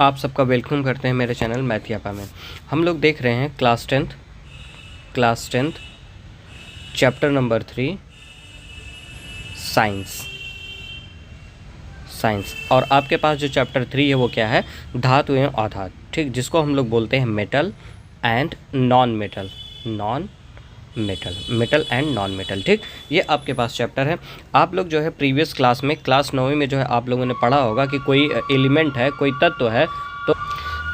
आप सबका वेलकम करते हैं मेरे चैनल मैथियापा में। हम लोग देख रहे हैं class tenth chapter number 3 science. और आपके पास जो चैप्टर 3 है वो क्या है? धातु एवं अधातु, ठीक, जिसको हम लोग बोलते हैं metal and non metal and non metal. ठीक, ये आपके पास चैप्टर है। आप लोग जो है प्रीवियस क्लास में क्लास 9वीं में जो है आप लोगों ने पढ़ा होगा कि कोई एलिमेंट है, कोई तत्व है,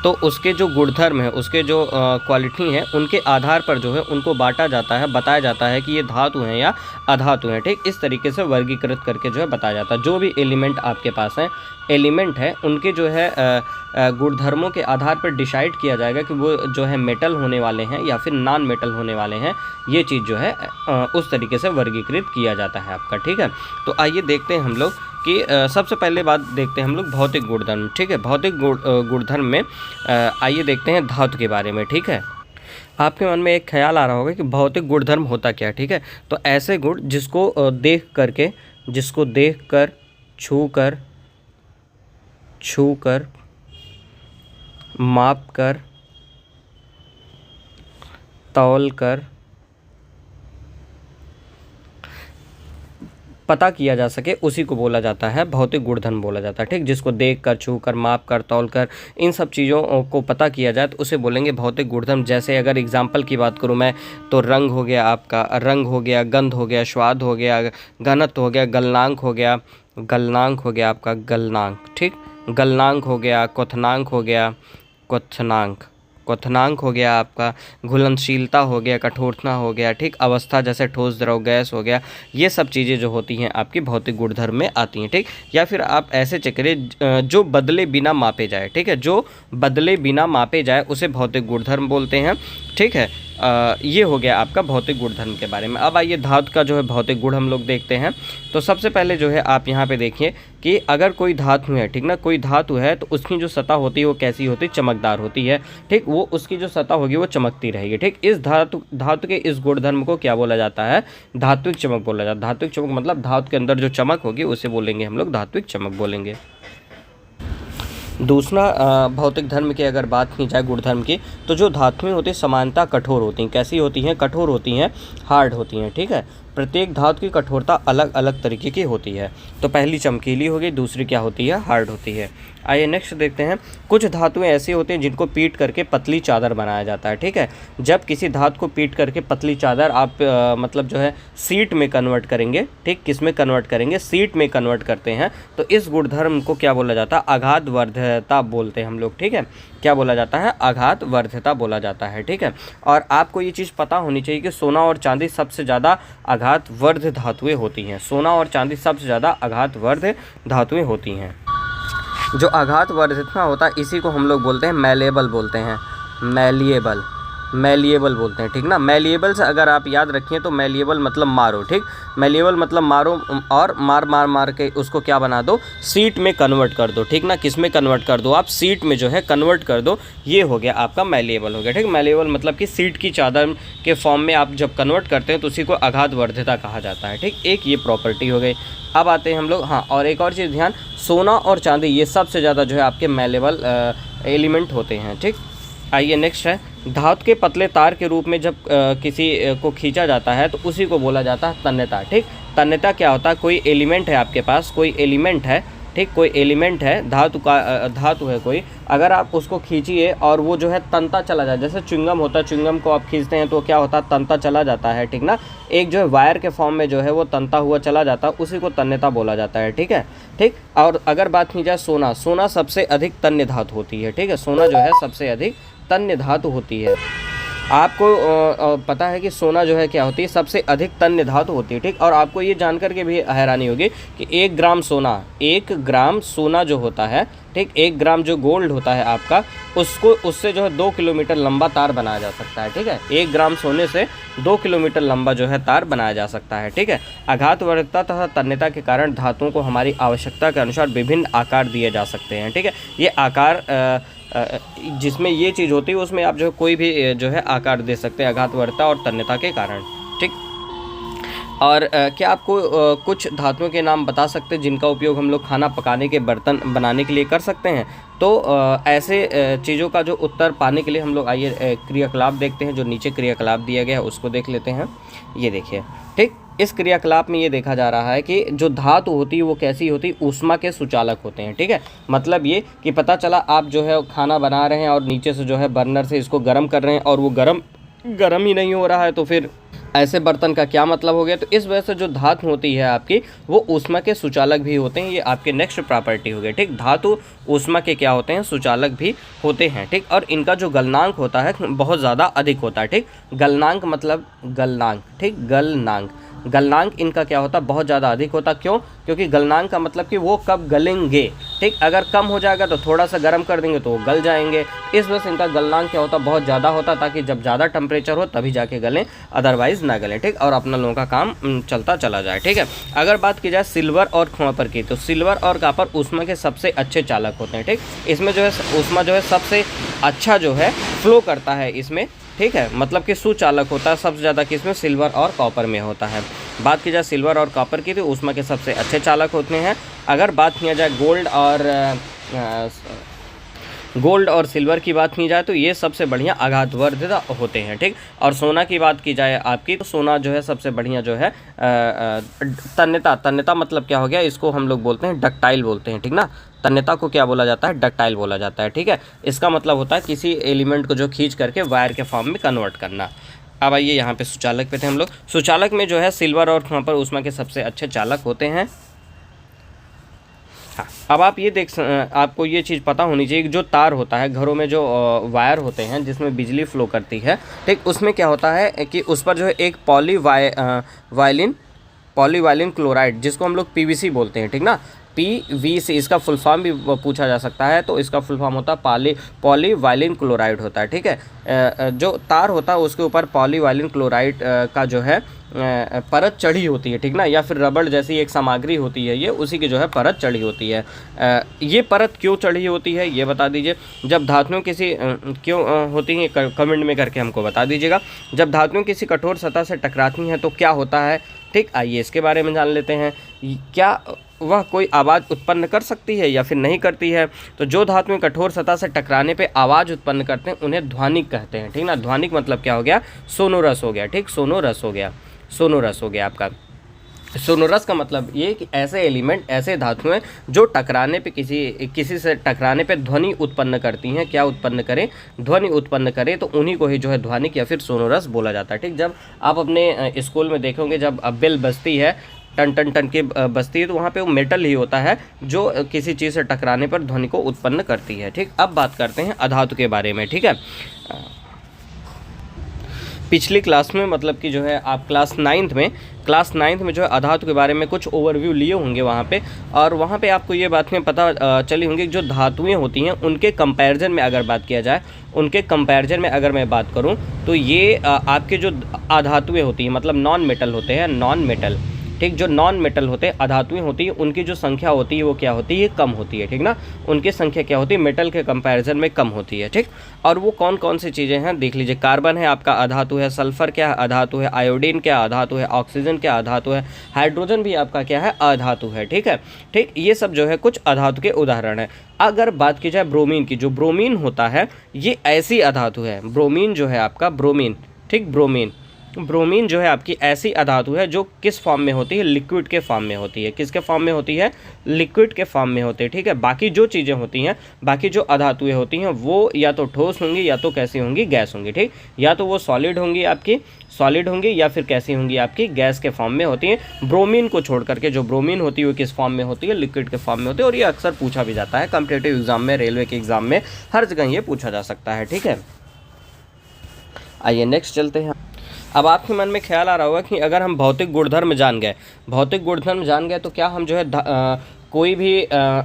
तो उसके जो गुणधर्म है, उसके जो क्वालिटी हैं, उनके आधार पर जो है उनको बांटा जाता है, बताया जाता है कि ये धातु हैं या अधातु हैं। ठीक, इस तरीके से वर्गीकृत करके जो है बताया जाता है। जो भी एलिमेंट आपके पास हैं, एलिमेंट है, उनके जो है गुणधर्मों के आधार पर डिसाइड किया जाएगा कि वो जो है मेटल होने वाले हैं या फिर नॉन मेटल होने वाले हैं। ये चीज़ जो है उस तरीके से वर्गीकृत किया जाता है आपका। ठीक है, तो आइए देखते हैं हम लोग कि सबसे पहले बात देखते हैं हम लोग भौतिक गुणधर्म। ठीक है, भौतिक गुणधर्म में आइए देखते हैं धातु के बारे में। ठीक है, आपके मन में एक ख्याल आ रहा होगा कि भौतिक गुणधर्म होता क्या। ठीक है, तो ऐसे गुण जिसको देख कर छू कर माप कर तौल कर पता किया जा सके, उसी को बोला जाता है भौतिक गुणधर्म बोला जाता है। ठीक, जिसको देख कर, छू कर, माप कर, तौल कर, इन सब चीज़ों को पता किया जाए तो उसे बोलेंगे भौतिक गुणधर्म। जैसे अगर एग्जाम्पल की बात करूं मैं, तो रंग हो गया, आपका रंग हो गया, गंध हो गया, स्वाद हो गया, घनत्व हो गया, गलनांक हो गया आपका गलनांक। ठीक, गलनांक हो गया, क्वथनांक हो गया, क्वथनांक हो गया आपका, घुलनशीलता हो गया, कठोरता हो गया। ठीक, अवस्था जैसे ठोस, द्रव, गैस हो गया। ये सब चीज़ें जो होती हैं आपकी भौतिक गुणधर्म में आती हैं। ठीक, या फिर आप ऐसे चेक करिए, जो बदले बिना मापे जाए। ठीक है, जो बदले बिना मापे जाए उसे भौतिक गुणधर्म बोलते हैं। ठीक है, ये हो गया आपका भौतिक गुणधर्म के बारे में। अब आइए धातु का जो है भौतिक गुण हम लोग देखते हैं। तो सबसे पहले जो है आप यहाँ पे देखिए कि अगर कोई धातु है, ठीक ना, कोई धातु है तो उसकी जो सतह होती है वो कैसी होती है? चमकदार होती है। ठीक, वो उसकी जो सतह होगी वो चमकती रहेगी। ठीक, इस धातु के इस गुणधर्म को क्या बोला जाता है? धात्विक चमक बोला जाता है। धात्विक चमक मतलब धातु के अंदर जो चमक होगी उसे बोलेंगे हम लोग धात्विक चमक बोलेंगे। दूसरा भौतिक धर्म की अगर बात की जाए गुणधर्म की, तो जो धातुएं होती हैं समानता कठोर होती हैं। कैसी होती हैं? कठोर होती हैं, हार्ड होती हैं। ठीक है, प्रत्येक धातु की कठोरता अलग अलग तरीके की होती है। तो पहली चमकीली होगी, दूसरी क्या होती है? हार्ड होती है। आइए नेक्स्ट देखते हैं। कुछ धातुएं ऐसी होती हैं जिनको पीट करके पतली चादर बनाया जाता है। ठीक है, जब किसी धातु को पीट करके पतली चादर आप मतलब जो है सीट में कन्वर्ट करेंगे। ठीक, किस में कन्वर्ट करेंगे? सीट में कन्वर्ट करते हैं। तो इस गुणधर्म को क्या बोला जाता है? आघात वर्धता बोलते हैं हम लोग। ठीक है, क्या बोला जाता है? आघात वर्धता बोला जाता है। ठीक है, और आपको ये चीज़ पता होनी चाहिए कि सोना और चांदी सबसे ज़्यादा आघात वर्ध धातुएं होती हैं। सोना और चांदी सबसे ज़्यादा आघात वर्ध धातुएं होती हैं। जो आघात वर्धिता होता है इसी को हम लोग बोलते हैं मैलेबल बोलते हैं, मैलिएबल बोलते हैं। ठीक ना, मैलिएबल से अगर आप याद रखिए तो मैलिएबल मतलब मारो। ठीक, मैलिएबल मतलब मारो, और मार के उसको क्या बना दो? सीट में कन्वर्ट कर दो। ठीक ना, किस में कन्वर्ट कर दो? आप सीट में जो है कन्वर्ट कर दो। ये हो गया आपका मैलिएबल हो गया। ठीक, मैलिएबल मतलब कि सीट की चादर के फॉर्म में आप जब कन्वर्ट करते हैं तो उसी को आघात वर्धिता कहा जाता है। ठीक, एक ये प्रॉपर्टी हो गई। अब आते हैं हम लोग, हाँ, और एक और चीज़ ध्यान, सोना और चांदी ये सबसे ज़्यादा जो है आपके मैलेबल एलिमेंट होते हैं। ठीक, आइए नेक्स्ट है, धातु के पतले तार के रूप में जब किसी को खींचा जाता है तो उसी को बोला जाता है तन्यता। ठीक, तन्यता क्या होता है? कोई एलिमेंट है आपके पास, कोई एलिमेंट है, ठीक, कोई एलिमेंट है, धातु है कोई, अगर आप उसको खींचिए और वो जो है तनता चला जाए, जैसे च्युइंगम होता है, च्युइंगम को आप खींचते हैं तो क्या होता है? तनता चला जाता है। ठीक ना, एक जो है वायर के फॉर्म में जो है वो तनता हुआ चला जाता है, उसी को तन्यता बोला जाता है। ठीक है, ठीक, और अगर बात की जाए सोना सबसे अधिक तन्य धातु होती है। ठीक है, सोना जो है सबसे अधिक तन्य धातु होती है। आपको पता है कि सोना जो है क्या होती है? सबसे अधिक तन्य धातु होती है। ठीक, और आपको ये जानकर के भी हैरानी होगी कि 1 ग्राम सोना जो होता है, ठीक, 1 ग्राम जो गोल्ड होता है आपका, उससे जो है 2 किलोमीटर लंबा तार बनाया जा सकता है। ठीक है, 1 ग्राम सोने से 2 किलोमीटर लंबा जो है तार बनाया जा सकता है। ठीक है, आघात वर्धता तथा तन्यता के कारण धातुओं को हमारी आवश्यकता के अनुसार विभिन्न आकार दिए जा सकते हैं। ठीक है, ये आकार जिसमें ये चीज़ होती है उसमें आप जो है कोई भी जो है आकार दे सकते हैं आघात वर्धता और तन्यता के कारण। ठीक, और क्या आपको कुछ धातुओं के नाम बता सकते हैं जिनका उपयोग हम लोग खाना पकाने के बर्तन बनाने के लिए कर सकते हैं? तो ऐसे चीज़ों का जो उत्तर पाने के लिए हम लोग आइए क्रियाकलाप देखते हैं। जो नीचे क्रियाकलाप दिया गया है उसको देख लेते हैं। ये देखिए, ठीक, इस क्रियाकलाप में ये देखा जा रहा है कि जो धातु होती है वो कैसी होती है, ऊष्मा के सुचालक होते हैं। ठीक है, मतलब ये कि पता चला आप जो है खाना बना रहे हैं और नीचे से जो है बर्नर से इसको गर्म कर रहे हैं और वो गर्म ही नहीं हो रहा है, तो फिर ऐसे बर्तन का क्या मतलब हो गया? तो इस वजह से जो धातु होती है आपकी वो ऊष्मा के सुचालक भी होते हैं। ये आपके नेक्स्ट प्रॉपर्टी हो गए। ठीक, धातु ऊष्मा के क्या होते हैं? सुचालक भी होते हैं। ठीक, और इनका जो गलनांक होता है बहुत ज़्यादा अधिक होता है। ठीक, गलनांक मतलब गलनांक, ठीक, गलनांक इनका क्या होता है? बहुत ज़्यादा अधिक होता। क्यों? क्योंकि गलनांक का मतलब कि वो कब गलेंगे। ठीक, अगर कम हो जाएगा तो थोड़ा सा गर्म कर देंगे तो वो गल जाएंगे। इस वजह से इनका गलनांक क्या होता? बहुत ज़्यादा होता, ताकि जब ज़्यादा टेम्परेचर हो तभी जाके गलें, अदरवाइज़ ना गलें। ठीक, और अपना लोगों का काम चलता चला जाए। ठीक है, अगर बात की जाए सिल्वर और कॉपर की, तो सिल्वर और कॉपर ऊष्मा के सबसे अच्छे चालक होते हैं। ठीक, इसमें जो है ऊष्मा जो है सबसे अच्छा जो है फ्लो करता है इसमें। ठीक है, मतलब कि सुचालक होता है सबसे ज़्यादा किसमें? सिल्वर और कॉपर में होता है। बात की जाए सिल्वर और कॉपर की तो ऊष्मा के सबसे अच्छे चालक होते हैं। अगर बात किया जाए गोल्ड और सिल्वर की बात की जाए तो ये सबसे बढ़िया आघातवर्धित होते हैं। ठीक, और सोना की बात की जाए आपकी तो सोना जो है सबसे बढ़िया जो है तन्यता मतलब क्या हो गया? इसको हम लोग बोलते हैं डक्टाइल बोलते हैं। ठीक ना, तन्यता को क्या बोला जाता है? डक्टाइल बोला जाता है। ठीक है, इसका मतलब होता है किसी एलिमेंट को जो खींच करके वायर के फॉर्म में कन्वर्ट करना। अब आइए यहाँ पे सुचालक पे थे हम लोग। सुचालक में जो है सिल्वर और कॉपर ऊष्मा के सबसे अच्छे चालक होते हैं। हाँ, अब आप ये आपको ये चीज़ पता होनी चाहिए कि जो तार होता है घरों में, जो वायर होते हैं जिसमें बिजली फ्लो करती है, ठीक, उसमें क्या होता है कि उस पर जो है एक पॉलीवाइलिन क्लोराइड, जिसको हम लोग पीवीसी बोलते हैं। ठीक ना, पीवीसी, इसका फुल फॉर्म भी पूछा जा सकता है, तो इसका फुल फॉर्म होता है पॉलीवाइलिन क्लोराइड होता है। ठीक है, जो तार होता है उसके ऊपर पॉलीवाइलिन क्लोराइड का जो है परत चढ़ी होती है। ठीक ना, या फिर रबड़ जैसी एक सामग्री होती है, ये उसी की जो है परत चढ़ी होती है। ये परत क्यों चढ़ी होती है ये बता दीजिए। जब धातुएं किसी क्यों होती हैं कमेंट में करके हमको बता दीजिएगा। जब धातुएं किसी कठोर सतह से टकराती हैं तो क्या होता है? ठीक, आइए इसके बारे में जान लेते हैं। क्या वह कोई आवाज़ उत्पन्न कर सकती है या फिर नहीं करती है? तो जो धातुएं कठोर सतह से टकराने पे आवाज़ उत्पन्न करते हैं उन्हें ध्वनिक कहते हैं। ठीक ना, ध्वनिक मतलब क्या हो गया? सोनोरस हो गया। ठीक, सोनोरस हो गया आपका। सोनोरस का मतलब ये कि ऐसे एलिमेंट, ऐसे धातुएं जो टकराने पे किसी से टकराने पे ध्वनि उत्पन्न करती हैं। क्या उत्पन्न करें? ध्वनि उत्पन्न करें, तो उन्हीं को ही जो है ध्वनिक या फिर सोनोरस बोला जाता है। ठीक, जब आप अपने स्कूल में देखोगे जब बेल बजती है, टन टन टन के बजती है, तो वहाँ पे वो मेटल ही होता है जो किसी चीज़ से टकराने पर ध्वनि को उत्पन्न करती है। ठीक, अब बात करते हैं अधातु के बारे में। ठीक है, पिछली क्लास में मतलब कि जो है आप क्लास नाइन्थ में जो है अधातु के बारे में कुछ ओवरव्यू लिए होंगे वहाँ पे, और वहाँ पे आपको ये बातें पता चली होंगी कि जो धातुएं होती हैं उनके कंपैरिजन में अगर बात किया जाए, उनके कंपैरिजन में अगर मैं बात करूँ तो ये आपके जो अधातुएं होती हैं मतलब नॉन मेटल होते हैं, नॉन मेटल। ठीक, जो नॉन मेटल होते हैं, अधातुएं होती है, उनकी जो संख्या होती है वो क्या होती है? कम होती है। ठीक ना, उनकी संख्या क्या होती है? मेटल के कंपैरिजन में कम होती है। ठीक, और वो कौन कौन सी चीज़ें हैं देख लीजिए। कार्बन है आपका अधातु है, सल्फर क्या अधातु है, आयोडीन क्या अधातु है, ऑक्सीजन क्या अधातु है, हाइड्रोजन भी आपका क्या है? अधातु है। ठीक है, ठीक, ये सब जो है कुछ अधातु के उदाहरण है। अगर बात की जाए ब्रोमीन की, जो ब्रोमीन होता है ये ऐसी अधातु है। ब्रोमीन जो है आपका ब्रोमीन, ठीक, ब्रोमीन जो है आपकी ऐसी अधातु है जो किस फॉर्म में होती है? लिक्विड के फॉर्म में होती है। किसके फॉर्म में होती है? लिक्विड के फॉर्म में होती है। ठीक है, बाकी जो चीज़ें होती हैं, बाकी जो अधातुएं होती हैं वो या तो ठोस होंगी या तो कैसी होंगी? गैस होंगी। ठीक, या तो वो सॉलिड होंगी या फिर कैसी होंगी? आपकी गैस के फॉर्म में होती हैं। ब्रोमीन को छोड़ करके जो ब्रोमीन होती है वो किस फॉर्म में होती है? लिक्विड के फॉर्म में होती है। और ये अक्सर पूछा भी जाता है कॉम्पिटिटिव एग्जाम में, रेलवे के एग्जाम में, हर जगह ये पूछा जा सकता है। ठीक है, आइए नेक्स्ट चलते हैं। अब आपके मन में ख्याल आ रहा होगा कि अगर हम भौतिक गुणधर्म जान गए तो क्या हम जो है कोई भी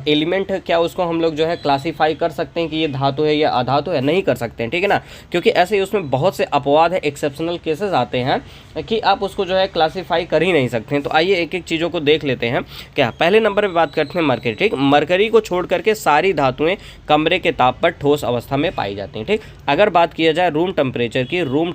एलिमेंट है क्या उसको हम लोग जो है क्लासीफाई कर सकते हैं कि ये धातु है या अधातु है? नहीं कर सकते हैं, ठीक है ना, क्योंकि ऐसे ही उसमें बहुत से अपवाद है, एक्सेप्शनल केसेस आते हैं कि आप उसको जो है क्लासीफाई कर ही नहीं सकते हैं। तो आइए एक एक चीज़ों को देख लेते हैं। क्या पहले नंबर पर बात करते हैं मरकरी, ठीक। मरकरी को छोड़ करके सारी धातुएं कमरे के ताप पर ठोस अवस्था में पाई जाती हैं, ठीक। अगर बात किया जाए रूम टेम्परेचर की, रूम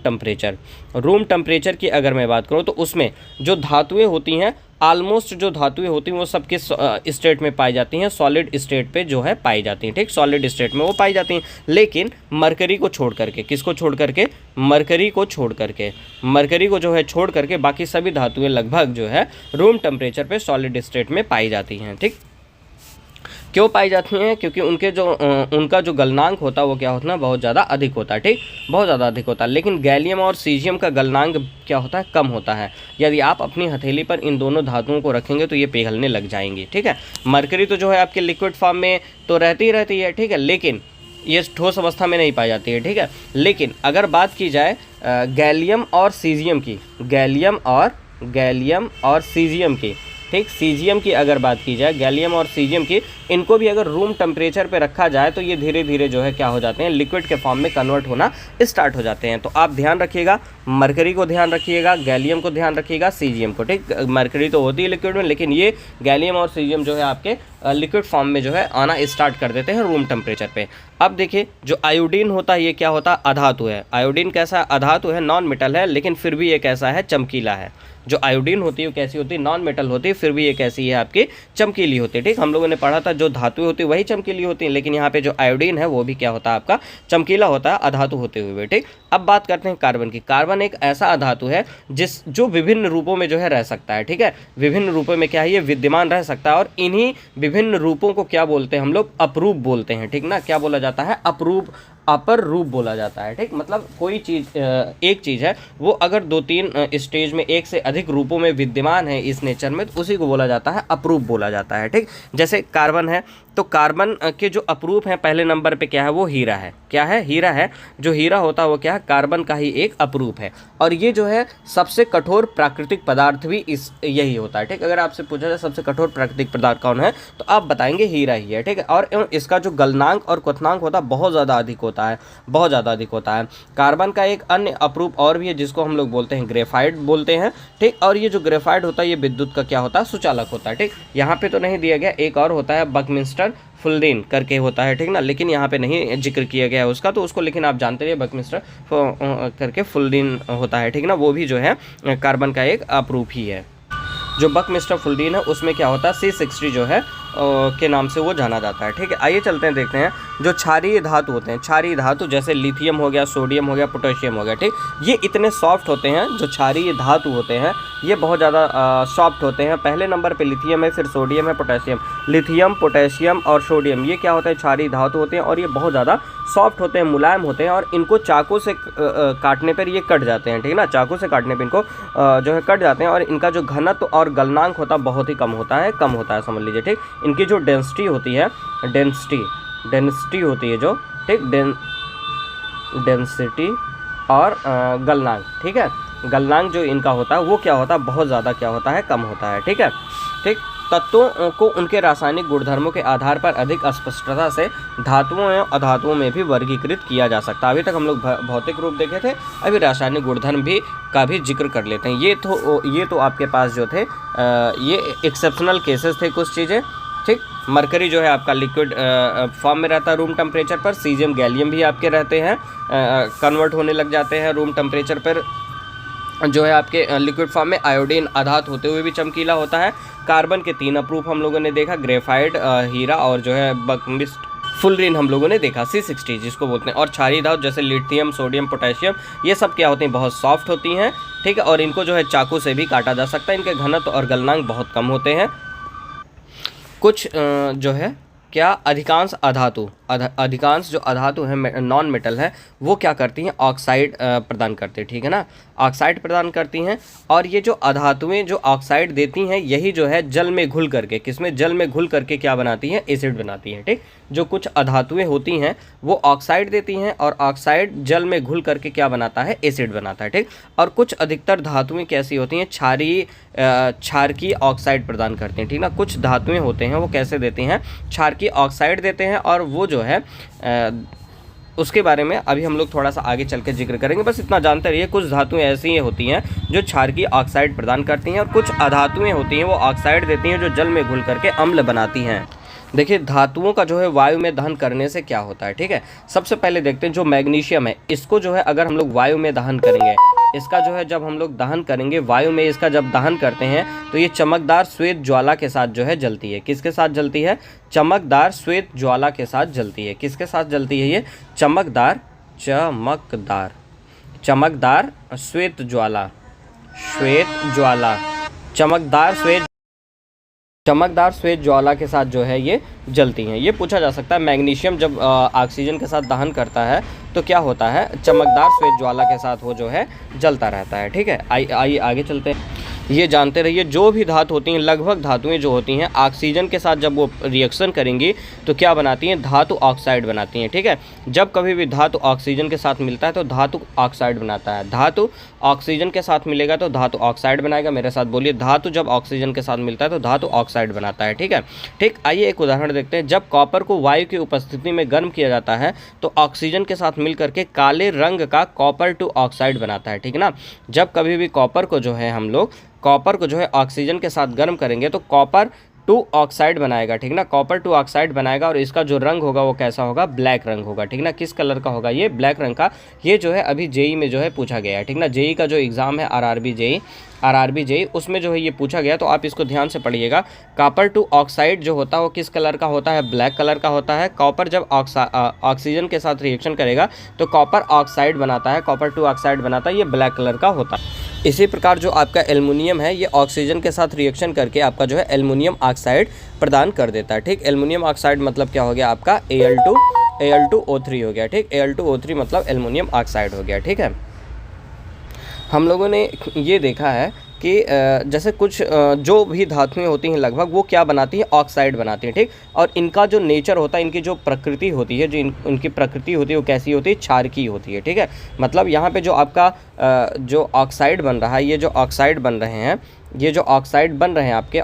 टेम्परेचर की अगर मैं बात करूँ तो उसमें जो धातुएं होती हैं, ऑलमोस्ट जो धातुएं होती हैं वो सब किस स्टेट में पाई जाती हैं? सॉलिड स्टेट पे जो है पाई जाती हैं, ठीक। सॉलिड स्टेट में वो पाई जाती हैं। लेकिन मरकरी को छोड़ करके, किसको छोड़ करके? मरकरी को छोड़ करके, मरकरी को जो है छोड़ करके बाकी सभी धातुएं लगभग जो है रूम टेम्परेचर पे सॉलिड स्टेट में पाई जाती हैं, ठीक। क्यों पाई जाती हैं? क्योंकि उनका जो गलनांक होता है वो क्या होता है? बहुत ज़्यादा अधिक होता है, ठीक, बहुत ज़्यादा अधिक होता है। लेकिन गैलियम और सीजियम का गलनांक क्या होता है? कम होता है। यदि आप अपनी हथेली पर इन दोनों धातुओं को रखेंगे तो ये पिघलने लग जाएंगी, ठीक है। मरकरी तो जो है आपके लिक्विड फॉर्म में तो रहती है, ठीक है, लेकिन ये ठोस अवस्था में नहीं पाई जाती है, ठीक है। लेकिन अगर बात की जाए गैलियम और सीजियम की, गैलियम और सीजियम की, ठीक, सीजियम की अगर बात की जाए, गैलियम और सीजियम की, इनको भी अगर रूम टेम्परेचर पे रखा जाए तो ये धीरे धीरे जो है क्या हो जाते हैं? लिक्विड के फॉर्म में कन्वर्ट होना स्टार्ट हो जाते हैं। तो आप ध्यान रखिएगा, मरकरी को ध्यान रखिएगा, गैलियम को ध्यान रखिएगा, सीजियम को, ठीक। मरकरी तो होती है लिक्विड में, लेकिन ये गैलियम और सीजियम जो है आपके लिक्विड फॉर्म में जो है आना स्टार्ट कर देते हैं रूम टेम्परेचर पे। अब देखिए जो आयोडीन होता है ये क्या होता है? अधातु है। आयोडीन कैसा? अधातु है, नॉन मेटल है, लेकिन फिर भी ये कैसा है? चमकीला है। जो आयोडीन होती है वो कैसी होती है? नॉन मेटल होती है, फिर भी ये कैसी है? आपकी चमकीली होती है, ठीक। हम लोगों ने पढ़ा था जो धातुएं होती है वही चमकीली होती है, लेकिन यहाँ पे जो आयोडीन है वो भी क्या होता है? आपका चमकीला होता है, अधातु होते हुए, ठीक। अब बात करते हैं कार्बन की। कार्बन एक ऐसा अधातु है जो विभिन्न रूपों में जो है रह सकता है, ठीक है। विभिन्न रूपों में क्या है? ये विद्यमान रह सकता है, और इन्हीं विभिन्न रूपों को क्या बोलते हैं हम लोग? अपरूप बोलते हैं, ठीक ना। क्या बोला जाता है? अपरूप, अपर रूप बोला जाता है, ठीक। मतलब कोई चीज़, एक चीज़ है वो अगर 2-3 स्टेज में एक से अधिक रूपों में विद्यमान है इस नेचर में, तो उसी को बोला जाता है अपरूप बोला जाता है, ठीक। जैसे कार्बन है, तो कार्बन के जो अपरूप हैं पहले नंबर पे क्या है? वो हीरा है। क्या है? हीरा है। जो हीरा होता है वो क्या है? कार्बन का ही एक अपरूप है। और ये जो है सबसे कठोर प्राकृतिक पदार्थ भी यही होता है, ठीक। अगर आपसे पूछा जाए सबसे कठोर प्राकृतिक पदार्थ कौन है, तो आप बताएंगे हीरा ही है, ठीक है। और इसका जो गलनांक और क्वथनांक होता है बहुत ज़्यादा अधिक होता है, बहुत ज़्यादा अधिक होता है। कार्बन का एक अन्य अपरूप और भी है जिसको हम लोग बोलते हैं ग्रेफाइट बोलते हैं, ठीक। और ये जो ग्रेफाइट होता है ये विद्युत का क्या होता है? सुचालक होता है, ठीक। यहाँ पे तो नहीं दिया गया, एक और होता है बकमिंस्टर फुल्डीन करके होता है, ठीक ना, लेकिन यहाँ पे नहीं जिक्र किया गया है उसका, तो उसको लेकिन आप जानते हैं बकमिंस्टर करके फुल्डीन होता है, ठीक ना। वो भी जो है कार्बन का एक अपरूप ही है। जो बकमिंस्टर फुल्डीन है उसमें क्या होता है? C60 जो है के नाम से वो जाना जाता है, ठीक है। आइए चलते हैं, देखते हैं जो क्षारीय धातु होते हैं। क्षारीय धातु जैसे लिथियम हो गया, सोडियम हो गया, पोटेशियम हो गया, ठीक। ये इतने सॉफ्ट होते हैं, जो क्षारीय धातु होते हैं ये बहुत ज़्यादा सॉफ्ट होते हैं। पहले नंबर पे लिथियम है, फिर सोडियम है, पोटेशियम। लिथियम, पोटेशियम और सोडियम ये क्या होता है? क्षारीय धातु होते हैं, और ये बहुत ज़्यादा सॉफ्ट होते हैं, मुलायम होते हैं, और इनको चाकू से काटने पर ये कट जाते हैं, ठीक है ना। चाकू से काटने पर इनको जो है कट जाते हैं, और इनका जो घनत्व और गलनांक होता है बहुत ही कम होता है, समझ लीजिए, ठीक। इनकी जो डेंसिटी होती है, डेंसिटी होती है जो, ठीक, डेंसिटी और गलनांक, ठीक है। गलनांक जो इनका होता है वो क्या होता है? बहुत ज़्यादा क्या होता है? कम होता है, ठीक है, ठीक। तत्वों को उनके रासायनिक गुणधर्मों के आधार पर अधिक स्पष्टता से धातुओं एवं अधातुओं में भी वर्गीकृत किया जा सकता है। अभी तक हम लोग भौतिक रूप देखे थे, अभी रासायनिक गुणधर्म का भी जिक्र कर लेते हैं। ये तो आपके पास जो थे ये एक्सेप्शनल केसेस थे कुछ चीज़ें, ठीक। मरकरी जो है आपका लिक्विड फॉर्म में रहता है रूम टेम्परेचर पर। सीजियम, गैलियम भी आपके रहते हैं, कन्वर्ट होने लग जाते हैं रूम टेम्परेचर पर जो है आपके लिक्विड फॉर्म में। आयोडीन आधात होते हुए भी चमकीला होता है। कार्बन के 3 अपरूप हम लोगों ने देखा, ग्रेफाइट, हीरा और जो है बकमिस्ट फुल्डीन हम लोगों ने देखा, C60 जिसको बोलते हैं। और क्षारीय धातु जैसे लिथियम, सोडियम, पोटेशियम ये सब क्या होते हैं? बहुत सॉफ्ट होती हैं, ठीक है। और इनको जो है चाकू से भी काटा जा सकता है। इनके घनत्व और गलनांक बहुत कम होते हैं। कुछ जो है क्या अधिकांश जो अधातु है, नॉन मेटल है, वो क्या करती हैं? ऑक्साइड प्रदान करते हैं, ठीक है ना। ऑक्साइड प्रदान करती हैं, और ये जो अधातुएं जो ऑक्साइड देती हैं यही जो है जल में घुल करके, किसमें? जल में घुल करके क्या बनाती हैं? एसिड बनाती हैं, ठीक। जो कुछ अधातुएं होती हैं वो ऑक्साइड देती हैं, और ऑक्साइड जल में घुल करके क्या बनाता है? एसिड बनाता है, ठीक। और कुछ अधिकतर धातुएं कैसी होती हैं? क्षारीय क्षारकीय ऑक्साइड प्रदान करती हैं, ठीक ना। कुछ धातुएं होते हैं वो कैसे देती हैं, क्षारकीय ऑक्साइड देते हैं, और वो जो है उसके बारे में अभी हम लोग थोड़ा सा आगे चल के जिक्र करेंगे। बस इतना जानते रहिए, कुछ धातुएं ऐसी होती हैं जो क्षारकीय ऑक्साइड प्रदान करती हैं, और कुछ अधातुएं होती हैं वो ऑक्साइड देती हैं जो जल में घुल करके अम्ल बनाती हैं। देखिए धातुओं का जो है वायु में दहन करने से क्या होता है, ठीक है। सबसे पहले देखते हैं जो मैग्नीशियम है, इसको जो है अगर हम लोग वायु में दहन करेंगे, इसका जो है जब हम लोग दहन करेंगे वायु में, इसका जब दहन करते हैं तो ये चमकदार श्वेत ज्वाला के साथ जो है जलती है। किसके साथ जलती है, चमकदार श्वेत ज्वाला के साथ जलती है। किसके साथ जलती है ये, चमकदार चमकदार श्वेत ज्वाला, चमकदार श्वेत ज्वाला के साथ जो है ये जलती हैं। ये पूछा जा सकता है मैग्नीशियम जब ऑक्सीजन के साथ दहन करता है तो क्या होता है, चमकदार श्वेत ज्वाला के साथ वो जो है जलता रहता है, ठीक है। आइए आगे चलते हैं। ये जानते रहिए जो भी धातु होती हैं, लगभग धातुएं जो होती हैं ऑक्सीजन के साथ जब वो रिएक्शन करेंगी तो क्या बनाती हैं, धातु ऑक्साइड बनाती हैं, ठीक है। जब कभी भी धातु ऑक्सीजन के साथ मिलता है तो धातु ऑक्साइड बनाता है। धातु ऑक्सीजन के साथ मिलेगा तो धातु ऑक्साइड बनाएगा। मेरे साथ बोलिए, धातु जब ऑक्सीजन के साथ मिलता है तो धातु ऑक्साइड बनाता है, ठीक है। ठीक, आइए एक उदाहरण देखते हैं। जब कॉपर को वायु की उपस्थिति में गर्म किया जाता है तो ऑक्सीजन के साथ मिल करके काले रंग का कॉपर टू ऑक्साइड बनाता है, ठीक ना। जब कभी भी कॉपर को जो है हम लोग ऑक्सीजन के साथ गर्म करेंगे तो कॉपर टू ऑक्साइड बनाएगा, ठीक ना। कॉपर टू ऑक्साइड बनाएगा और इसका जो रंग होगा वो कैसा होगा, ब्लैक रंग होगा, ठीक ना। किस कलर का होगा ये, ब्लैक रंग का। ये जो है अभी जेई में जो है पूछा गया है, ठीक ना। जेई का जो एग्ज़ाम है आरआरबी जेई उसमें जो है ये पूछा गया, तो आप इसको ध्यान से पढ़िएगा। कॉपर टू ऑक्साइड जो होता है वो किस कलर का होता है, ब्लैक कलर का होता है। कॉपर जब ऑक्सीजन के साथ रिएक्शन करेगा तो कॉपर ऑक्साइड बनाता है, कॉपर टू ऑक्साइड बनाता है, ये ब्लैक कलर का होता है। इसी प्रकार जो आपका एल्युमिनियम है ये ऑक्सीजन के साथ रिएक्शन करके आपका जो है एल्युमिनियम ऑक्साइड प्रदान कर देता है, ठीक। एल्युमिनियम ऑक्साइड मतलब क्या हो गया आपका, Al2O3 हो गया, ठीक। Al2O3 मतलब एल्युमिनियम ऑक्साइड हो गया, ठीक है। हम लोगों ने ये देखा है कि जैसे कुछ जो भी धातुएं होती हैं लगभग वो क्या बनाती हैं, ऑक्साइड बनाती हैं, ठीक। और इनका जो नेचर होता है, इनकी जो प्रकृति होती है, जो उनकी प्रकृति होती है वो कैसी होती है, क्षारकीय होती है, ठीक है। मतलब यहाँ पे जो आपका जो ऑक्साइड बन रहा है, ये जो ऑक्साइड बन रहे हैं, ये जो ऑक्साइड बन रहे हैं आपके